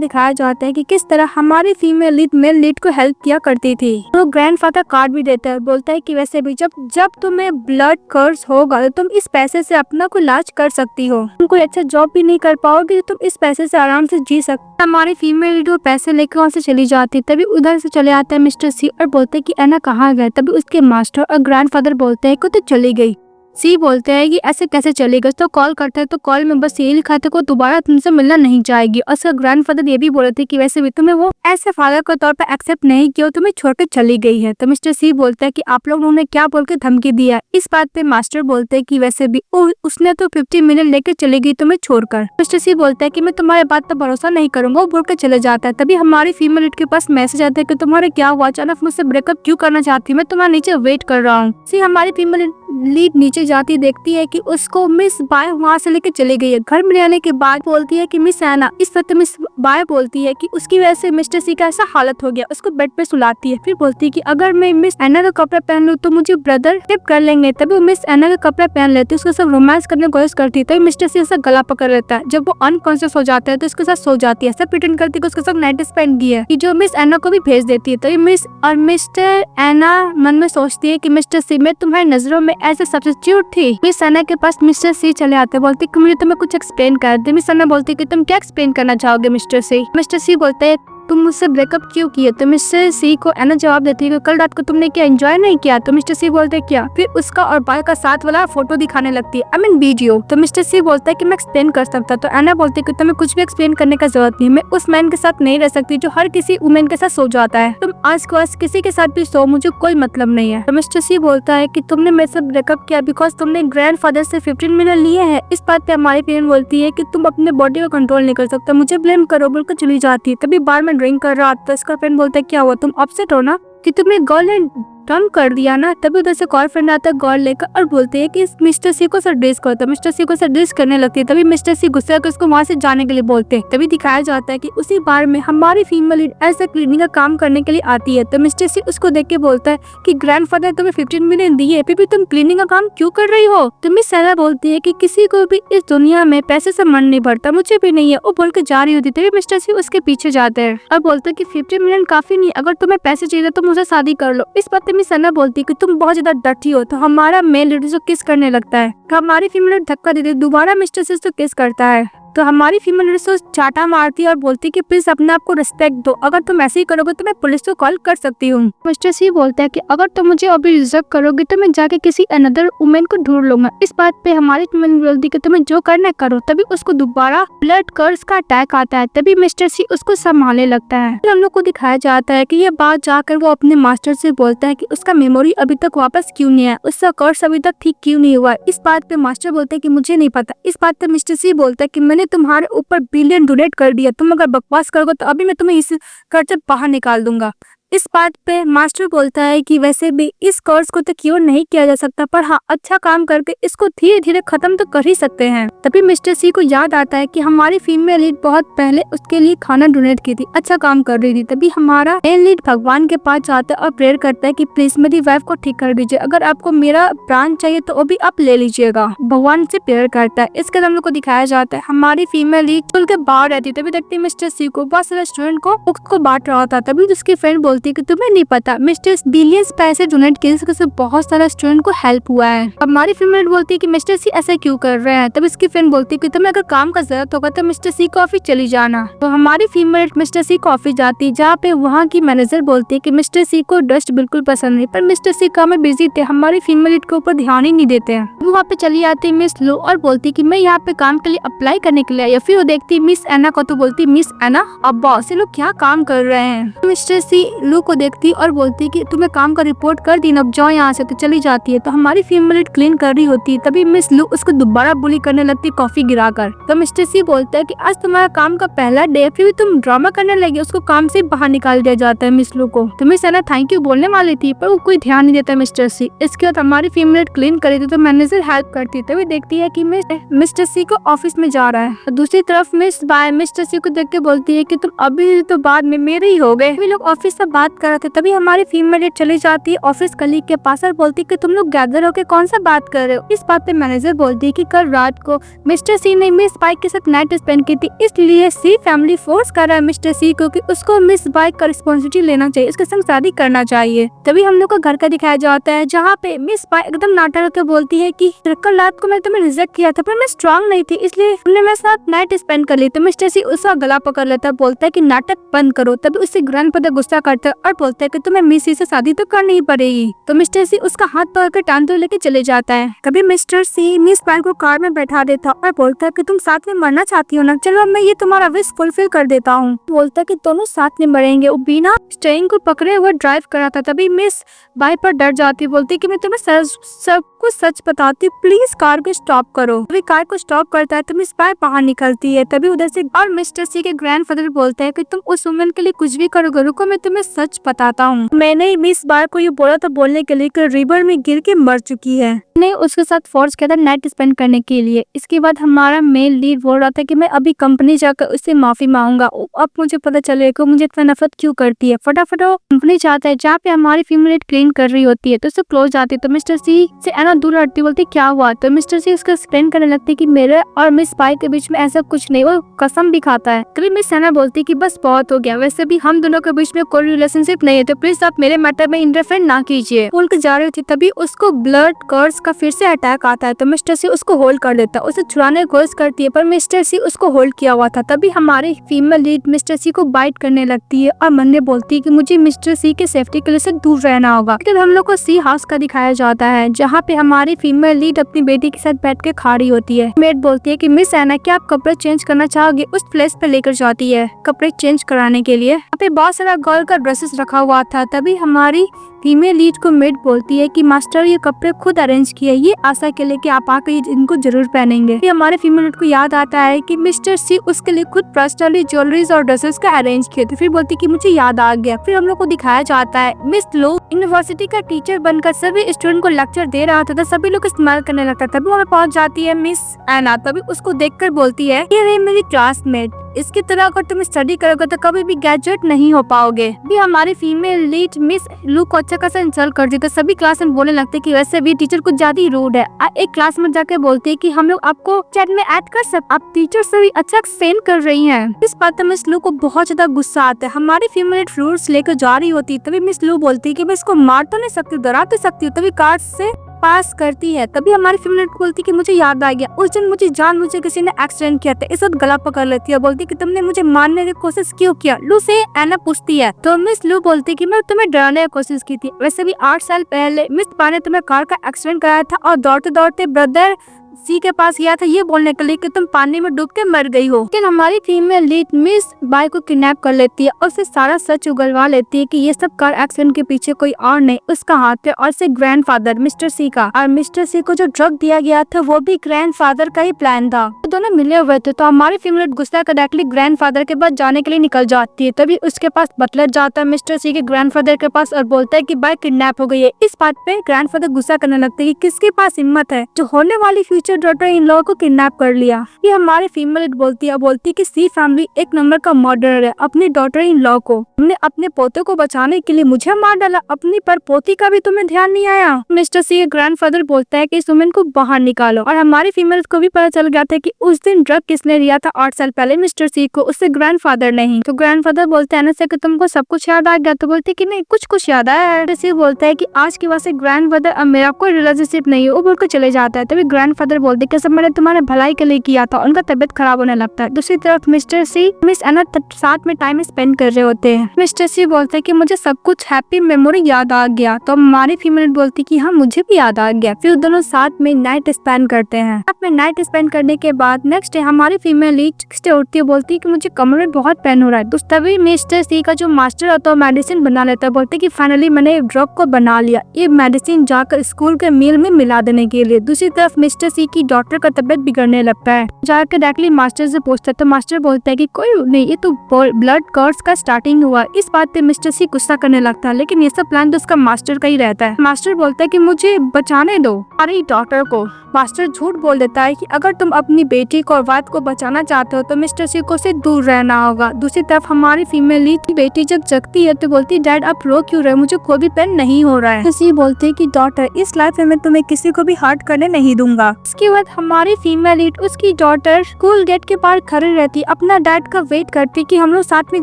दिखाया जाता है कि किस तरह हमारी फीमेल लीड मेल लीड को हेल्प किया करती थी। तो ग्रैंडफादर कार्ड भी देता है, बोलता है कि वैसे भी जब तुम्हें ब्लड कर्स होगा तो तुम इस पैसे से अपना कोई इलाज कर सकती हो। तुम कोई अच्छा जॉब भी नहीं कर पाओगे तो तुम इस पैसे से आराम से जी सकते। हमारी फीमेल लीड वो पैसे लेकर वहाँ से चली जाती। तभी उधर से चले आते हैं मिस्टर सी और बोलते हैं कि एना कहाँ गए। तभी उसके मास्टर और ग्रैंडफादर बोलते हैं कि तो चली गई। सी बोलते हैं कि ऐसे कैसे चलेगा। तो कॉल करता है तो कॉल में बस यही लिखा था कि दोबारा तुमसे मिलना नहीं चाहेगी। और उसका ग्रैंडफादर ये भी बोले थे कि वैसे भी तुम्हें वो ऐसे फादर के तौर पर एक्सेप्ट नहीं किया, तुम्हें छोड़ के चली गई है। तो मिस्टर सी बोलता है कि आप लोगों ने क्या बोल के धमकी दिया। इस बात पे मास्टर बोलते हैं कि वैसे भी उसने तो 50 मिलियन लेकर चली गई तुम्हें छोड़कर। मिस्टर सी बोलता है कि मैं तुम्हारे बात पर भरोसा नहीं करूंगा, वो बोल के चले जाता है। तभी हमारी फीमेल लीड के पास मैसेज आता है कि तुम्हारे क्या हुआ, अचानक मुझसे ब्रेकअप क्यों करना चाहती, मैं तुम्हारे नीचे वेट कर रहा हूँ। सी हमारी फीमेल लीड नीचे जाती देखती है कि उसको मिस बाय वहाँ से लेके चली गई है। घर में आने के बाद बोलती है कि मिस एना, इस वक्त मिस बाय बोलती है कि उसकी वजह से मिस्टर सी का ऐसा हालत हो गया। उसको बेड पे सुलाती है। फिर बोलती है कि अगर मैं मिस एना का कपड़ा पहन लूँ तो मुझे ब्रदर टिप कर लेंगे। तभी वो मिस एना का कपड़ा पहन लेती है, उसके साथ रोमांस करने की कोशिश करती है। तभी मिस्टर सी उसका गला पकड़ लेता है। जब वो अनकॉन्शियस हो जाता है तो उसके साथ सो जाती है। सब प्रिटेंड करती है कि उसके साथ नाइट स्पेंड की है, कि जो मिस एना को भी भेज देती है। तभी मिस और मिस्टर एना मन में सोचती है कि मिस्टर सी मैं तुम्हारी नजरों में ऐसे सब्स्टिट्यूट थी। मिस एना के पास मिस्टर सी चले आते, बोलते कि मुझे तुम्हें कुछ एक्सप्लेन कर दे। मिस एना बोलती कि तुम क्या एक्सप्लेन करना चाहोगे मिस्टर सी। मिस्टर सी बोलते हैं तुम मुझसे ब्रेकअप क्यों किए। तो मिस्टर सी को एना जवाब देती है कि कल रात को तुमने क्या एंजॉय नहीं किया। तो मिस्टर सी बोलते हैं क्या। फिर उसका और बाय का साथ वाला फोटो दिखाने लगती है, आई मीन वीडियो। तो मिस्टर सी बोलता है कि मैं एक्सप्लेन कर सकता। तो एना बोलती है कि तुम्हें कुछ भी एक्सप्लेन करने का जरूरत नहीं, मैं उस मैन के साथ नहीं रह सकती जो हर किसी वुमेन के साथ सो जाता है। तुम आज को आज किसी के साथ भी सो, मुझे कोई मतलब नहीं है। तो मिस्टर सी बोलता है कि तुमने मेरे साथ ब्रेकअप किया बिकॉज तुमने ग्रैंडफादर से 15 मिलियन लिए हैं। इस बात पे हमारी पेरेंट बोलती है कि तुम अपने बॉडी को कंट्रोल नहीं कर सकते, मुझे ब्लेम करो बोलकर चली जाती है। तभी बार में ड्रिंक कर रहा था। इसका फ्रेंड बोलता है क्या हुआ, तुम अपसेट हो ना कि तुमने गर्ल टर्न कर दिया ना। तभी उधर से कॉल फ्रेंड आता है गर्ल लेकर और बोलते हैं कि इस मिस्टर सी को सडरेस करो। तो मिस्टर सी को सडरेस करने लगती है। तभी मिस्टर सी गुस्से होकर उसको वहाँ से जाने के लिए बोलते हैं। तभी दिखाया जाता है कि उसी बार में हमारी फीमेल लीड ऐसे क्लीनिंग का काम करने के लिए आती है। तो मिस्टर सी उसको देख के बोलता है कि ग्रैंडफादर तुम्हें 15 मिलियन दिए, फिर भी तुम क्लीनिंग का काम क्यों कर रही हो। तो मिस एना बोलती है कि किसी को भी इस दुनिया में पैसे से मन नहीं भरता, मुझे भी नहीं है। वो बोल के जा रही होती। तभी मिस्टर सी उसके पीछे जाते हैं और बोलते हैं कि 15 मिलियन काफी नहीं, अगर तुम्हें पैसे चाहिए तो मुझे शादी कर लो। इस बात पे मिस एना बोलती है कि तुम बहुत ज्यादा डर्टी हो। तो हमारा मेल लीड से किस करने लगता है। हमारी फीमेल लीड धक्का देती है, दोबारा मिस्टर से तो किस करता है। तो हमारी फीमेल लीड से चाटा मारती है और बोलती है कि प्लीज अपने आप को रिस्पेक्ट दो, अगर तुम ऐसे ही करोगे तो मैं पुलिस को कॉल कर सकती हूँ। मिस्टर सी बोलता है कि अगर तुम मुझे अभी रिजर्व करोगे तो मैं जाके किसी अनदर वुमेन को ढूंढ लूंगा। इस बात पे हमारी फीमेल बोलती है कि तुम्हें जो करना करो। तभी उसको दोबारा ब्लड कर्स का अटैक आता है। तभी मिस्टर सी उसको संभालने लगता है। फिर हम लोग को दिखाया जाता है कि ये बात जाकर वो अपने मास्टर से बोलता है कि उसका मेमोरी अभी तक वापस क्यों नहीं आया, उसका कर्स अभी तक ठीक क्यों नहीं हुआ। इस बात पे मास्टर बोलते हैं कि मुझे नहीं पता। इस बात पे मिस्टर सी बोलता है कि मैंने तुम्हारे ऊपर बिलियन डोनेट कर दिया, तुम अगर बकवास करोगे तो अभी मैं तुम्हें इस कर्ज से बाहर निकाल दूंगा। इस बात पे मास्टर बोलता है कि वैसे भी इस कोर्स को तो क्योर नहीं किया जा सकता, पर हाँ अच्छा काम करके इसको धीरे धीरे खत्म तो कर ही सकते हैं। तभी मिस्टर सी को याद आता है कि हमारी फीमेल लीड बहुत पहले उसके लिए खाना डोनेट की थी, अच्छा काम कर रही थी। तभी हमारा मेल लीड भगवान के पास जाता है और प्रेयर करता है कि प्लीज मेरी वाइफ को ठीक कर दीजिए, अगर आपको मेरा प्राण चाहिए तो वो भी आप ले लीजिएगा। भगवान से प्रेयर करता है। इसके हम लोग को दिखाया जाता है हमारी फीमेल लीड स्कूल के बाहर रहती, तभी देखती मिस्टर सी को बहुत सारे स्टूडेंट को बुक्स को बांट रहा था। तभी उसकी फ्रेंड बोलती है कि तुम्हें नहीं पता मिस्टर बिलियंस पैसे डोनेट किए, इससे बहुत सारा स्टूडेंट को हेल्प हुआ है। हमारी फीमेल बोलती है कि मिस्टर सी ऐसा क्यों कर रहे हैं। तब इसकी फ्रेंड बोलती है कि तुम्हें अगर काम का जरूरत होगा तो मिस्टर सी को ऑफिस चली जाना। तो हमारी फीमेल मिस्टर सी को ऑफिस जाती है, जहाँ पे वहाँ की मैनेजर बोलती है कि मिस्टर सी को डस्ट बिल्कुल पसंद नहीं, पर मिस्टर सी काम में बिजी थे, हमारी फीमेल के ऊपर ध्यान ही नहीं देते हैं। वो वहाँ पे चली आती है मिस लो और बोलती है कि मैं यहाँ पे काम के लिए अप्लाई करने के लिए आई। फिर वो देखती है मिस एना को, तो बोलती है मिस एना अब बॉस ये लोग क्या काम कर रहे हैं। मिस्टर सी लू को देखती और बोलती है कि तुम्हें काम का रिपोर्ट कर दी, अब जाओ यहाँ से। तो चली जाती है। तो हमारी फीमेल क्लीन कर रही होती है, तभी मिस लू उसको दोबारा बुली करने लगती है कॉफी गिराकर। तो मिस्टर सी बोलता है कि आज तुम्हारा काम का पहला डे, फिर भी तुम ड्रामा करने लगे। उसको काम से बाहर निकाल दिया जाता है मिस लू को। तो मिस एना थैंक यू बोलने वाली थी, पर वो कोई ध्यान नहीं देता मिस्टर सी। इसके बाद हमारी फीमेल क्लीन करी थी, तो मैनेजर हेल्प करती है, तभी देखती है कि मिस्टर सी को ऑफिस में जा रहा है। दूसरी तरफ मिस बाय मिस्टर सी को देख के बोलती है कि तुम अभी तो बाद में मेरे ही हो गए। लोग ऑफिस से बात कर रहे थे, तभी हमारी फीमेल चली जाती है ऑफिस कलीग के पास और बोलती है कि तुम लोग गैदर होकर कौन सा बात कर रहे हो। इस बात पे मैनेजर बोलती है कि कल रात को मिस्टर सी ने मिस बाइक के साथ नाइट स्पेंड की थी, इसलिए सी फैमिली फोर्स कर रहा है मिस्टर सी को कि उसको मिस बाइक का रिस्पॉन्सिबिलिटी लेना चाहिए, उसके संग शादी करना चाहिए। तभी हम लोग को घर का दिखाया जाता है, जहाँ पे मिस बाइक एकदम नाटक होकर बोलती है कि कल रात को मैंने तुम्हें रिजेक्ट किया था, पर मैं स्ट्रांग नहीं थी, इसलिए तुमने मेरे साथ नाइट स्पेंड कर ली। तो मिस्टर सी उसका गला पकड़ लेता है, बोलता है कि नाटक बंद करो। तभी उससे ग्रैंडफादर गुस्सा करता है और बोलता है कि तुम्हें मिस सी से शादी तो करनी ही पड़ेगी। तो मिस्टर सी उसका हाथ पकड़ कर टांगते हुए लेके चले जाता है। कभी मिस्टर सी मिस बाइक को कार में बैठा देता और बोलता है कि तुम साथ में मरना चाहती हो ना, चलो मैं ये तुम्हारा विश फुलफिल कर देता हूँ। बोलता है कि दोनों साथ में मरेंगे। वो बिना स्टीयरिंग को पकड़े हुए ड्राइव कर रहा था, तभी मिस बाइक पर डर जाती है, बोलती है कि मैं तुम्हें सब कुछ सच बताती हूँ, प्लीज कार को स्टॉप करो। तभी कार को स्टॉप करता है तो मिस बाइक बाहर निकलती है। तभी उधर से और मिस्टर सी के ग्रैंडफादर बोलते हैं कि तुम उस वुमन के लिए कुछ भी करोगे, रुको मैं तुम्हें सच बताता हूँ। मैंने मिस बार को ये बोला था बोलने के लिए कि रिवर में गिर के मर चुकी है, ने उसके साथ फोर्स किया था नाइट स्पेंड करने के लिए। इसके बाद हमारा मेल लीड बोल रहा था कि मैं अभी कंपनी जाकर उससे माफी मांगूंगा, अब मुझे पता चलेगा मुझे इतना नफरत क्यों करती है। फटाफट वो कंपनी जाता है, जहाँ पे हमारी फीमेल क्लीन कर रही होती है, तो उससे क्लोज जाती है। तो मिस्टर सी से एना दूर हटती, बोलती क्या हुआ। तो मिस्टर सी उसका एक्सप्लेन करने लगती है कि मेरे और मिस पाई के बीच में ऐसा कुछ नहीं, वो कसम भी खाता है। कभी मिस एना बोलती कि बस बहुत हो गया, वैसे भी हम दोनों के बीच में कोई रिलेशनशिप नहीं है, तो प्लीज आप मेरे मैटर में इंटरफेयर ना कीजिए। बोल के जा रही थी, तभी उसको ब्लड कर्स का फिर से अटैक आता है। तो मिस्टर सी उसको होल्ड कर लेता है, उसे छुड़ाने की कोशिश करती है, पर मिस्टर सी उसको होल्ड किया हुआ था। तभी हमारी फीमेल लीड मिस्टर सी को बाइट करने लगती है और मन में बोलती है कि मुझे मिस्टर सी के सेफ्टी के लिए से दूर रहना होगा। फिर हम लोग को सी हाउस का दिखाया जाता है, जहाँ पे हमारी फीमेल लीड अपनी बेटी के साथ बैठ के खड़ी होती है। मेड बोलती है कि मिस एना क्या आप कपड़े चेंज करना चाहोगे। उस प्लेस पे लेकर जाती है कपड़े चेंज कराने के लिए। यहाँ पे बहुत सारा गर्ल का ड्रेसेस रखा हुआ था। तभी हमारी फीमेल लीड को मेड बोलती है कि मास्टर ये कपड़े खुद अरेंज किए, ये आशा के लिए कि आप आकर इनको जरूर पहनेंगे। फिर हमारे फीमेल लीड को याद आता है कि मिस्टर सी उसके लिए खुद पर्सनली ज्वेलरीज और ड्रेसेस का अरेंज किए थे। फिर बोलती कि मुझे याद आ गया। फिर हम लोग को दिखाया जाता है मिस लो यूनिवर्सिटी का टीचर बनकर सभी स्टूडेंट को लेक्चर दे रहा था, तो सभी लोग इस्तेमाल करने लगता। तभी वहाँ पहुँच जाती है मिस एना। तभी उसको देखकर बोलती है ये रही मेरी क्लासमेट, इसकी तरह अगर तुम स्टडी करोगे तो कभी भी ग्रेजुएट नहीं हो पाओगे। भी हमारी फीमेल लीड मिस लू को अच्छा खासा इंसल्ट कर दी, तो सभी क्लास में बोलने लगते कि वैसे भी टीचर कुछ ज्यादा ही रूड है। एक क्लास में जाके बोलते कि हम लोग आपको चैट में ऐड कर सकते, आप टीचर से भी अच्छा एक्सप्लेन कर रही हैं। इस बात में मिस लू को बहुत ज्यादा गुस्सा आता है। हमारी फीमेल फ्रूट्स लेकर जा रही होती, तभी मिस लू बोलती कि मैं इसको मार तो नहीं सकती, डरा तो सकती हूँ। तभी कार से पास करती है। तभी हमारी फीमेल बोलती कि मुझे याद आ गया, उस दिन मुझे किसी ने एक्सीडेंट किया था। इस वक्त गला पकड़ लेती है, बोलती कि तुमने मुझे मारने की कोशिश क्यों किया। लू से एना पूछती है, तो मिस लू बोलती कि मैं तुम्हें डराने की कोशिश की थी, वैसे भी 8 साल पहले मिस पा ने तुम्हें कार का एक्सीडेंट कराया था और दौड़ते दौड़ते ब्रदर सी के पास गया था ये बोलने के लिए कि तुम पानी में डूब के मर गई हो। लेकिन हमारी फीमेल लीड मिस बाई को किडनैप कर लेती है और उसे सारा सच उगलवा लेती है कि ये सब कार एक्सीडेंट के पीछे कोई और नहीं उसका हाथ है, और उसे ग्रैंडफादर मिस्टर सी का, और मिस्टर सी को जो ड्रग दिया गया था वो भी ग्रैंडफादर का ही प्लान था। तो दोनों मिले हुए थे। तो हमारी फीमेल गुस्सा कर डायरेक्टली ग्रैंडफादर के पास जाने के लिए निकल जाती है। तभी उसके पास बटलर जाता है मिस्टर सी के ग्रैंडफादर के पास और बोलता है कि बाई किडनैप हो गई है। इस बात पे ग्रैंडफादर गुस्सा करने लगते है कि किसके पास हिम्मत है जो होने वाली future future daughter in law को किडनैप कर लिया। ये हमारी फीमेल लीड बोलती है कि सी फैमिली एक नंबर का मर्डरर है। अपनी डॉटर इन लॉ को हमने अपने पोते को बचाने के लिए मुझे मार डाला, अपनी पर पोती का भी तुम्हें ध्यान नहीं आया। मिस्टर सी ग्रैंडफादर बोलता है कि इस वुमेन को बाहर निकालो और हमारी फीमेल को भी पता चल गया था कि उस दिन ड्रग किसने लिया था 8 साल पहले मिस्टर सी को, उससे ग्रैंडफादर नहीं। तो ग्रैंडफादर बोलते हैं कि तुमको सब कुछ याद आ गया? तो बोलते कि नहीं, कुछ याद आया है। सी बोलता है कि आज के बाद से ग्रैंडफादर अब मेरा कोई रिलेशनशिप नहीं है, वो बोलकर चले जाता है। तभी ग्रैंडफादर बोलते कि सब मैंने तुम्हारे भलाई के लिए किया था। उनका तबियत खराब होने लगता है। दूसरी तरफ मिस्टर सी मिस एना साथ में टाइम स्पेंड कर रहे होते हैं। मिस्टर सी बोलते हैं कि मुझे सब कुछ हैप्पी मेमोरी याद आ गया। तो हमारी फीमेल बोलती कि हाँ मुझे भी याद आ गया। फिर दोनों साथ में नाइट स्पेंड करते हैं। साथ में नाइट स्पेंड करने के बाद नेक्स्ट डे हमारी फीमेल उठती है, बोलती है कि मुझे कमर में बहुत पेन हो रहा है। तभी मिस्टर सी का जो मास्टर होता है मेडिसिन बना लेता है। बोलते कि फाइनली मैंने ड्रग को बना लिया, ये मेडिसिन जाकर स्कूल के मील में मिला देने के लिए। दूसरी तरफ मिस्टर सी की डॉक्टर का तबियत बिगड़ने लगता है। जाकर डायरेक्टली मास्टर से पूछता है तो मास्टर बोलता है कि कोई नहीं, ये तो ब्लड कर्स का स्टार्टिंग हुआ। इस बात पे मिस्टर सी गुस्सा करने लगता है, लेकिन ये सब प्लान तो उसका मास्टर का ही रहता है। मास्टर बोलता है कि मुझे बचाने दो अरे डॉक्टर को। मास्टर झूठ बोल देता है कि अगर तुम अपनी बेटी को और वाइफ को बचाना चाहते हो तो मिस्टर सी को से दूर रहना होगा। दूसरी तरफ हमारी फीमेल लीड की बेटी जब जगती है तो बोलती है डैड आप रो क्यों रहे, मुझे कोई भी पेन नहीं हो रहा है। तो सी बोलते है कि डॉटर इस लाइफ में मैं तुम्हें किसी को भी हर्ट करने नहीं दूंगा। इसके बाद हमारी फीमेल लीड उसकी डॉटर स्कूल गेट के पार खड़ी रहती, अपना डैड का वेट करती कि हम लोग साथ में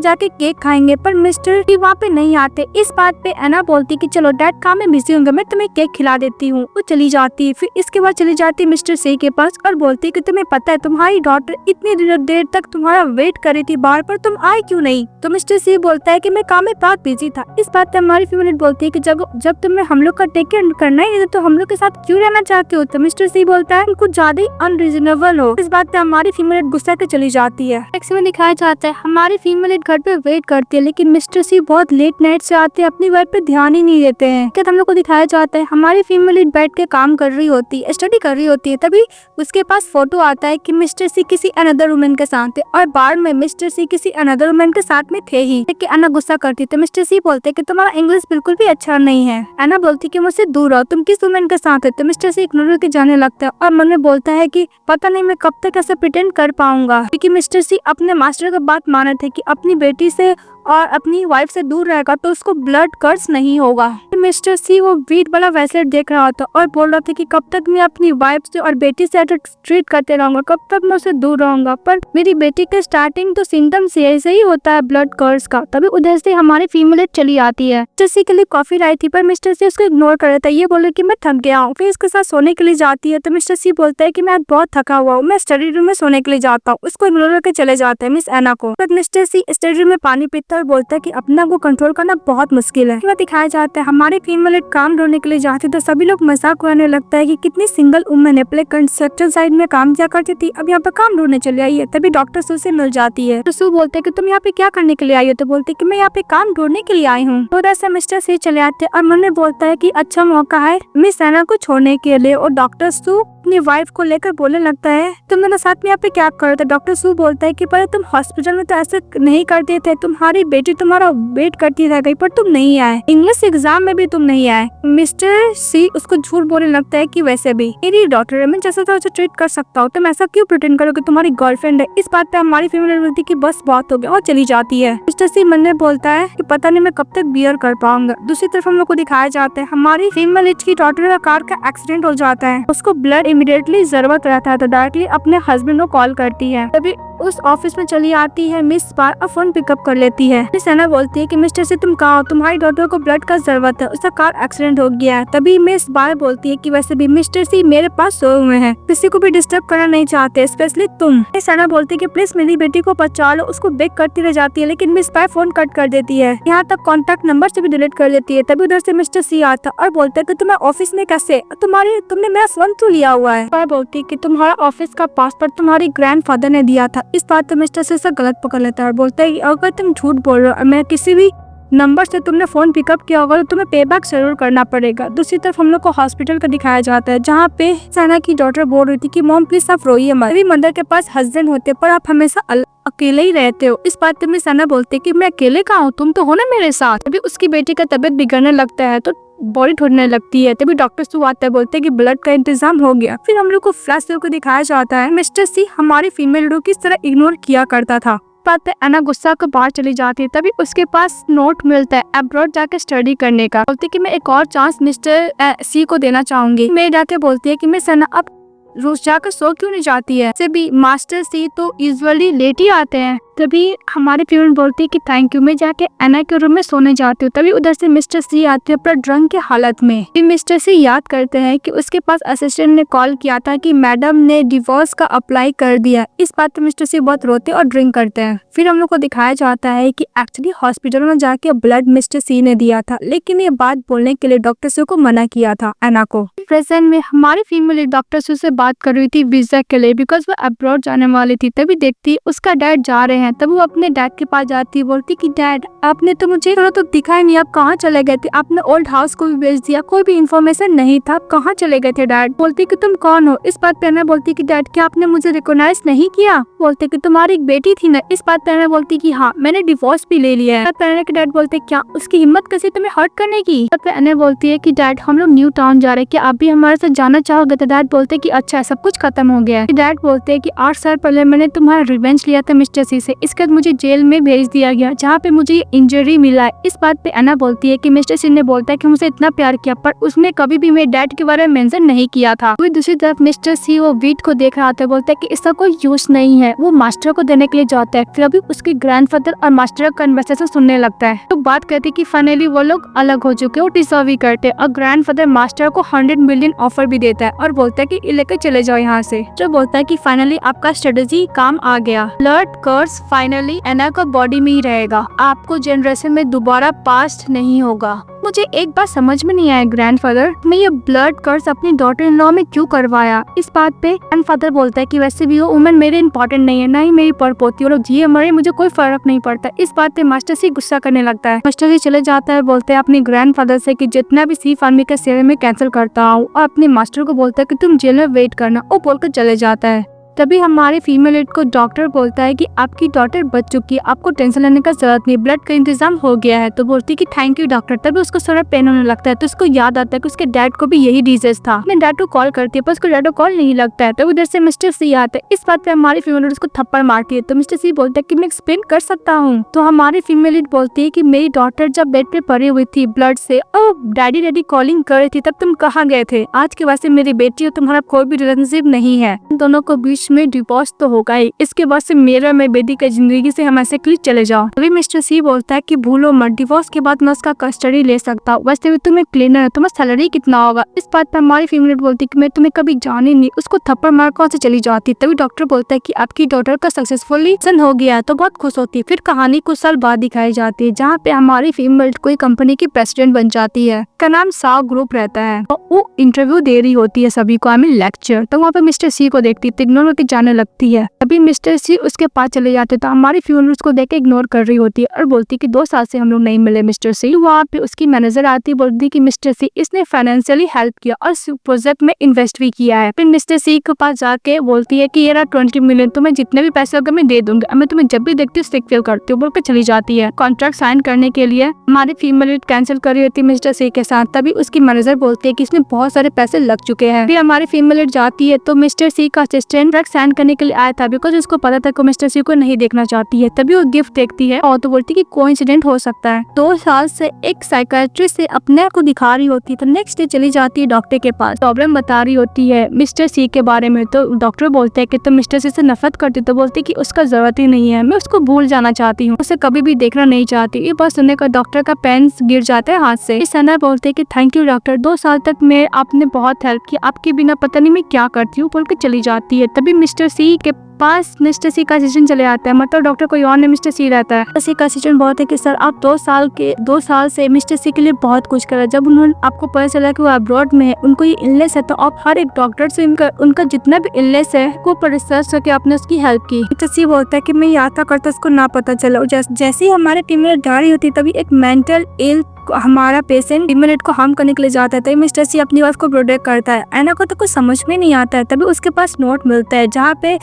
जाके केक खाएंगे, पर मिस्टर भी वहाँ पे नहीं आते। इस बात पे एना बोलती कि चलो डैड काम में बिजी होंगे, मैं तुम्हें केक खिला देती हूँ। वो चली जाती है। फिर इसके बाद चली जाती है मिस्टर सी के पास और बोलती कि तुम्हें पता है तुम्हारी डॉटर इतनी देर तक तुम्हारा वेट कर रही थी बाहर, पर तुम आए क्यों नहीं? तो मिस्टर सी बोलता है कि मैं काम में बहुत बिजी था। इस बात पे हमारी फीमेल बोलती है कि जब तुम्हें हम लोग का टेक केयर करना ही नहीं तो हम लोग के साथ क्यों रहना चाहते हो? तो मिस्टर सी बोलता है कुछ ज्यादा ही अनरीजनेबल हो। इस बात पे हमारी फीमेल गुस्सा के चली जाती है। नेक्स्ट में दिखाया जाता है हमारी फीमेल घर पे वेट करती है, लेकिन मिस्टर सी बहुत लेट नाइट से आते हैं, अपनी वर्क पे ध्यान ही नहीं देते हैं। क्या हम लोग को दिखाया जाता है हमारी फीमेल बैठ के काम कर रही होती है, स्टडी कर रही होती है। तभी उसके पास फोटो आता है कि मिस्टर सी किसी अनदर वुमेन के साथ थे और बार में मिस्टर सी किसी अनदर वुमेन के साथ में थे ही। कि अन्ना गुस्सा करती तो मिस्टर सी बोलते कि तुम्हारा इंग्लिश बिल्कुल भी अच्छा नहीं है। अन्ना बोलती कि मुझसे दूर रहो, तुम किस वुमेन के साथ है? तो मिस्टर सी इग्नोर करके जाने लगता है और मन में बोलता है कि पता नहीं मैं कब तक ऐसे प्रिटेंड कर पाऊंगा, क्योंकि मिस्टर सी अपने मास्टर का बात माने थे कि अपनी बेटी से और अपनी वाइफ से दूर रहेगा तो उसको ब्लड कर्स नहीं होगा। मिस्टर सी वो वीट वाला वैसे देख रहा था और बोल रहा था कि कब तक मैं अपनी वाइफ से और बेटी से ट्रीट करते रहूंगा, कब तक मैं उससे दूर रहूंगा। पर मेरी बेटी के स्टार्टिंग तो सिम्टम से ऐसे ही होता है ब्लड कर्स का। तभी उधर से हमारी फीमेल चली आती है। मिस्टर सी के लिए कॉफी लाई थी पर मिस्टर सी उसको इग्नोर कर रहा था, ये बोले कि मैं थक गया हूँ। फिर इसके साथ सोने के लिए जाती है तो मिस्टर सी बोलता है कि मैं बहुत थका हुआ हूँ, मैं स्टडी रूम में सोने के लिए जाता हूँ। उसको इग्नोर करके चले जाते हैं मिस एना को। मिस्टर सी स्टडी रूम में पानी पीता है और बोलता है कि अपना को कंट्रोल करना बहुत मुश्किल है। दिखाया जाता है हमारी फीमेल काम ढूंढने के लिए जाती तो सभी लोग मजाक उड़ाने लगता है कि कितनी सिंगल वुमेन है, पहले कंस्ट्रक्शन साइड में काम किया करती थी, अब यहाँ पे काम ढूंढने चली आई है। तभी डॉक्टर सू से मिल जाती है। तो सू बोलते है कि तुम यहाँ पे क्या करने के लिए आई हो? तो बोलते कि मैं यहाँ पे काम ढूंढने के लिए आई हूँ। तो उधर से मिस्टर सी चले आते और मन में बोलता है कि अच्छा मौका है मिस एना को छोड़ने के लिए। और डॉक्टर सू अपनी वाइफ को लेकर बोलने लगता है तुम दोनों साथ में यहाँ पे क्या कर रहे थे? डॉक्टर सू बोलता है कि पर तुम हॉस्पिटल में तो ऐसे नहीं करते थे, तुम्हारी बेटी तुम्हारा वेट करती रह गई पर तुम नहीं आए, इंग्लिश एग्जाम में भी तुम नहीं आए। मिस्टर सी उसको झूठ बोलने लगता है कि वैसे भी मेरी डॉटर है, मैं जैसा था वैसे ट्रीट कर सकता हूँ, तुम ऐसा क्यों प्रिटेंड करो कि तुम्हारी गर्लफ्रेंड है। इस बात पे हमारी फीमेल बोलती कि बस बहुत हो गया और चली जाती है। मिस्टर सी मन में बोलता है कि पता नहीं मैं कब तक बियर कर पाऊंगा। दूसरी तरफ हम लोग को दिखाया जाता है हमारी फीमेल की डॉटर का कार का एक्सीडेंट हो जाता है, उसको ब्लड इमीडिएटली जरूरत रहता है तो डायरेक्टली अपने हस्बैंड को कॉल करती है। तभी उस ऑफिस में चली आती है मिस बार और फोन पिकअप कर लेती है। मिस एना बोलती है कि मिस्टर से तुम कहाँ हो, तुम्हारी डॉटर को ब्लड का जरूरत है, उसका कार एक्सीडेंट हो गया है। तभी मिस बार बोलती है कि वैसे भी मिस्टर सी मेरे पास सोए हुए हैं, किसी को भी डिस्टर्ब करना नहीं चाहते, स्पेशली तुम। मिस एना बोलती है कि प्लीज मेरी बेटी को बचा लो, उसको बेग करती रह जाती है लेकिन मिस बार फोन कट कर देती है, यहाँ तक कॉन्टेक्ट नंबर से भी डिलीट कर देती है। तभी उधर से मिस्टर सी आता और बोलता है कि तुम्हें ऑफिस में कैसे, तुमने मेरा फोन तो लिया हुआ है। बार बोलती है कि तुम्हारा ऑफिस का पासवर्ड तुम्हारी ग्रैंडफादर ने दिया था। इस बात तो मिस्टर से गलत पकड़ लेता है और बोलता है कि अगर तुम झूठ बोल रहे हो और मैं किसी भी नंबर से तुमने फोन पिकअप किया होगा तो तुम्हें पे बैक जरूर करना पड़ेगा। दूसरी तरफ हम लोग को हॉस्पिटल का दिखाया जाता है जहाँ पे सना की डॉटर बोल रही थी कि मॉम प्लीज आप रोइए मत, मदर के पास हस्बैंड होते पर आप हमेशा अकेले ही रहते हो। इस बात पे मिस एना बोलते हैं कि मैं अकेले कहाँ हूँ, तुम तो हो ना मेरे साथ। अभी उसकी बेटी का तबीयत बिगड़ने लगता है तो बॉडी ठोड़ने लगती है। तभी डॉक्टर सू आता है, बोलते हैं कि ब्लड का इंतजाम हो गया। फिर हम लोग को फ्लैश को दिखाया जाता है मिस्टर सी हमारी फीमेल लीड को किस तरह इग्नोर किया करता था। बात पे एना गुस्सा को बाहर चली जाती है। तभी उसके पास नोट मिलता है अब्रॉड जाके स्टडी करने का। बोलती है कि मैं एक और चांस मिस्टर सी को देना चाहूंगी। मैं जाके बोलती है कि मिस एना अब रोज जाकर सो क्यों नहीं जाती है। से भी मास्टर सी तो यूजुअली लेट ही आते हैं। तभी हमारी फ्रेंड बोलती है कि थैंक यू, मैं जाके एना के रूम में सोने जाती हूँ। तभी उधर से मिस्टर सी आते हैं पर ड्रंक के हालत में। फिर मिस्टर सी याद करते हैं कि उसके पास असिस्टेंट ने कॉल किया था कि मैडम ने डिवोर्स का अप्लाई कर दिया। इस बात पे मिस्टर सी बहुत रोते और ड्रिंक करते हैं। फिर हम लोग को दिखाया जाता है कि एक्चुअली हॉस्पिटल में जाके ब्लड मिस्टर सी ने दिया था, लेकिन ये बात बोलने के लिए डॉक्टर सी को मना किया था एना को। प्रेजेंट में हमारी फीमेल डॉक्टर सी से बात कर रही थी वीजा के लिए, बिकॉज वो अब्रॉड जाने वाली थी। तभी देखती उसका डैड जा रहे हैं। तब वो अपने डैड के पास जाती है, बोलती कि डैड आपने तो मुझे थोड़ा तो दिखाई नहीं, आप कहाँ चले गए थे। आपने ओल्ड हाउस को भी भेज दिया, कोई भी इन्फॉर्मेशन नहीं था, आप कहाँ चले गए थे डैड। बोलती कि तुम कौन हो। इस बात पे एना बोलती कि डैड क्या आपने मुझे रिकॉग्नाइज नहीं किया। बोलते कि तुम्हारी एक बेटी थी ना। इस बात पे एना बोलती कि हाँ मैंने डिवोर्स भी ले लिया है। एना के डैड बोलते क्या उसकी हिम्मत कैसी तुम्हें हर्ट करने की। तब पे एना बोलती है कि डैड हम लोग न्यू टाउन जा रहे हैं, क्या आप भी हमारे साथ जाना चाहोगे। तो डैड बोलते कि अच्छा सब कुछ खत्म हो गया है। डैड बोलते हैं कि 8 साल पहले मैंने तुम्हारा रिवेंज लिया था मिस्टर सी से, इसके बाद मुझे जेल में भेज दिया गया जहाँ पे मुझे इंजरी मिला है। इस बात पे एना बोलती है कि मिस्टर सी ने बोलता है कि मुझे इतना प्यार किया पर उसने कभी भी मेरे डैड के बारे में मेंशन नहीं किया था। वही दूसरी तरफ मिस्टर सी वो वीट को देख रहा था, बोलता है कि इसका कोई यूज नहीं है। वो मास्टर को देने के लिए जाता है। फिर अभी उसके ग्रैंडफादर और मास्टर का कन्वर्सेशन सुनने लगता है। तो बात करती कि फाइनली वो लोग अलग हो चुके, वो डिजर्व ही करते। और ग्रैंडफादर मास्टर को 100 मिलियन ऑफर भी देता है और बोलता है कि लेकर चले जाओ यहाँ से। जो बोलता है कि फाइनली आपका स्ट्रेटेजी काम आ गया। ब्लड कर्स फाइनली एना का बॉडी में ही रहेगा, आपको जनरेशन में दोबारा पास्ट नहीं होगा। मुझे एक बात समझ में नहीं आया ग्रैंडफादर, मैं ये ब्लड कर्स अपनी डॉटर इन लॉ में क्यों करवाया। इस बात पे ग्रैंडफादर बोलता है कि वैसे भी वो वुमेन मेरे इंपॉर्टेंट नहीं है, ना ही मेरी परपोती, वो लोग जिए मरे मुझे कोई फर्क नहीं पड़ता। इस बात पे मास्टर सी गुस्सा करने लगता है। मास्टर सी चले जाता है, बोलते हैं अपने ग्रैंडफादर से कि जितना भी सी फार्मी का शेयर में कैंसिल करता हूँ, और अपने मास्टर को बोलता है कि तुम जेल में वेट करना। वो बोलकर चले जाता है। तभी हमारे फीमेल लीड को डॉक्टर बोलता है कि आपकी डॉटर बच चुकी है, आपको टेंशन लेने का जरूरत नहीं, ब्लड का इंतजाम हो गया है। तो बोलती है कि थैंक यू डॉक्टर। तभी उसको थोड़ा पेन होने लगता है। तो उसको याद आता है कि उसके डैड को भी यही डिजीज था। मैं डैड को कॉल करती है पर उसको डैड को कॉल नहीं लगता है। तो उधर से मिस्टर सी आता है। इस बात पे हमारी फीमेल लीड उसको थप्पड़ मारती है। तो मिस्टर सी बोलता है कि मैं एक्सप्लेन कर सकता हूँ। तो हमारी फीमेल लीड बोलती है कि मेरी डॉटर जब बेड पे पड़ी हुई थी ब्लड से और डैडी डैडी कॉलिंग कर रही थी, तब तुम कहाँ गए थे। आज के बाद से मेरी बेटी और तुम्हारा कोई भी रिलेशनशिप नहीं है, दोनों को बीच में डिवोर्स तो होगा ही। इसके बाद से मेरा मैं बेटी की जिंदगी से हम ऐसे क्लिक चले जाओ। तभी मिस्टर सी बोलता है कि भूलो मत, डिवोर्स के बाद मैं उसका कस्टडी ले सकता हूँ, वैसे भी तुम्हें क्लीनर है, तुम्हारा सैलरी कितना होगा। इस बात पर हमारी फीमेल बोलती कि मैं तुम्हें कभी जानी नहीं। उसको थप्पड़ मार कौन से चली जाती। तभी डॉक्टर बोलता है कि आपकी डॉटर का सक्सेसफुली सन हो गया है, तो बहुत खुश होती है। फिर कहानी कुछ साल बाद दिखाई जाती है जहाँ पे हमारी फीमेल कोई कंपनी की प्रेसिडेंट बन जाती है, का नाम साव ग्रुप रहता है। तो वो इंटरव्यू दे रही होती है सभी को, लेक्चर। तो वहाँ पे मिस्टर सी को देखती है, इग्नोर करके जाने लगती है। अभी मिस्टर सी उसके पास चले जाते तो हमारी फीमेल उसको देख के इग्नोर कर रही होती है और बोलती कि 2 साल से हम लोग नहीं मिले मिस्टर सी। वहाँ पे उसकी मैनेजर आती है, बोलती कि मिस्टर सी इसने फाइनेंशियली हेल्प किया और प्रोजेक्ट में इन्वेस्ट भी किया है। फिर मिस्टर सी के पास जाके बोलती है कि ये 20 मिलियन तुम्हें जितने भी पैसे होगा मैं दे दूंगी, मैं तुम्हें जब भी देखती हूँ सिक करती हूँ, बोलकर चली जाती है। कॉन्ट्रैक्ट साइन करने के लिए हमारी फीमेल कैंसिल कर रही होती है मिस्टर सी के साथ। तभी उसकी मैनेजर बोलती है कि इसमें बहुत सारे पैसे लग चुके हैं। फिर हमारी फीमेल जाती है तो मिस्टर सी का असिस्टेंट कॉन्ट्रैक्ट साइन करने के लिए आया था, बिकॉज उसको पता था कि मिस्टर सी को नहीं देखना चाहती है। तभी वो गिफ्ट देखती है और तो बोलती है कि कोइंसिडेंट हो सकता है। 2 साल से एक साइकियाट्रिस्ट से अपने आप को दिखा रही होती है। तो नेक्स्ट डे चली जाती है डॉक्टर के पास, प्रॉब्लम बता रही होती है मिस्टर सी के बारे में। तो डॉक्टर बोलते हैं कि तुम मिस्टर सी से नफरत करती। तो बोलती है कि उसका जरूरत ही नहीं है, मैं उसको भूल जाना चाहती हूँ, उसे कभी भी देखना नहीं चाहती। ये बात सुनने का डॉक्टर का पेन गिर जाता है हाथ से। सना बोलते है कि थैंक यू डॉक्टर, 2 साल तक मैं आपने बहुत हेल्प की, आपके बिना पता नहीं मैं क्या करती हूँ, बोल के चली जाती है। तभी मिस्टर सी के पास मिस्टर सी का असिस्टेंट चले आता है, मतलब डॉक्टर कोई और नहीं मिस्टर सी रहता है। मिस्टर सी का असिस्टेंट बोलते है कि सर आप 2 साल से मिस्टर सी के लिए बहुत कुछ करा। जब उन्होंने आपको पता चला कि वो अब्रॉड में है, उनको ये इलनेस है, तो आप हर एक डॉक्टर से उनका जितना भी इलनेस है वो पर रिसर्च करके आपने उसकी हेल्प की। मिस्टर सी बोलता है कि मैं यात्रा करता उसको ना पता चला। जैसे ही हमारे टीम में जा रही होती तभी एक मेंटल इल हमारा पेशेंट इम्यूनिट को हार्म करने के लिए जाता है। तभी मिस्टर सी अपनी वाइफ को प्रोटेक्ट करता है। एना को तो कुछ समझ में नहीं आता है। तभी उसके पास नोट मिलता है जहाँ पे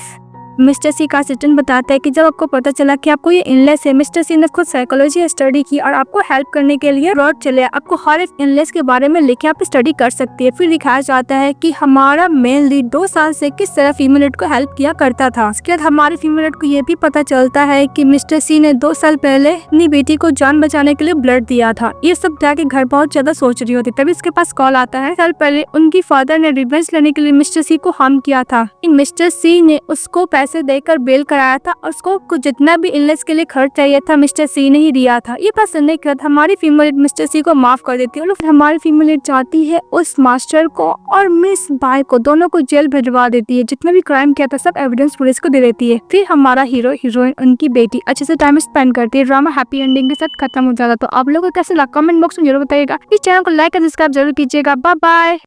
मिस्टर सी का असिस्टेंट बताता है कि जब आपको पता चला कि आपको ये इलनेस है, मिस्टर सी ने खुद साइकोलॉजी स्टडी की और आपको हेल्प करने के लिए रोड चले आपको हर एक इलनेस के बारे में लिखे आप स्टडी कर सकती है। फिर दिखाया जाता है कि हमारा मेल लीड 2 साल से किस तरह फीमेल लीड को हेल्प किया करता था। उसके बाद हमारे फीमेल लीड को ये भी पता चलता है कि मिस्टर सी ने 2 साल पहले अपनी बेटी को जान बचाने के लिए ब्लड दिया था। ये सब जाके घर बहुत ज्यादा सोच रही होती, तभी इसके पास कॉल आता है। साल पहले उनकी फादर ने रिवेंज लेने के लिए मिस्टर सी को हार्म किया था। मिस्टर सी ने उसको पैसे देकर बेल कराया था और उसको जितना भी इलनेस के लिए खर्च चाहिए था मिस्टर सी ने ही दिया था। ये बात सुनने के बाद हमारी फीमेल लीड मिस्टर सी को माफ कर देती है और हमारी फीमेल लीड चाहती है उस मास्टर को और मिस बाय को दोनों को जेल भिजवा देती है। जितना भी क्राइम किया था सब एविडेंस पुलिस को दे देती है। फिर हमारा हीरो हीरोइन उनकी बेटी अच्छे से टाइम स्पेंड करती है। ड्रामा हैप्पी एंडिंग के साथ खत्म हो जाता। तो आप लोगों को कैसे लगा कमेंट बॉक्स में जरूर बताइएगा। इस चैनल को लाइक और सब्सक्राइब जरूर कीजिएगा। Bye bye.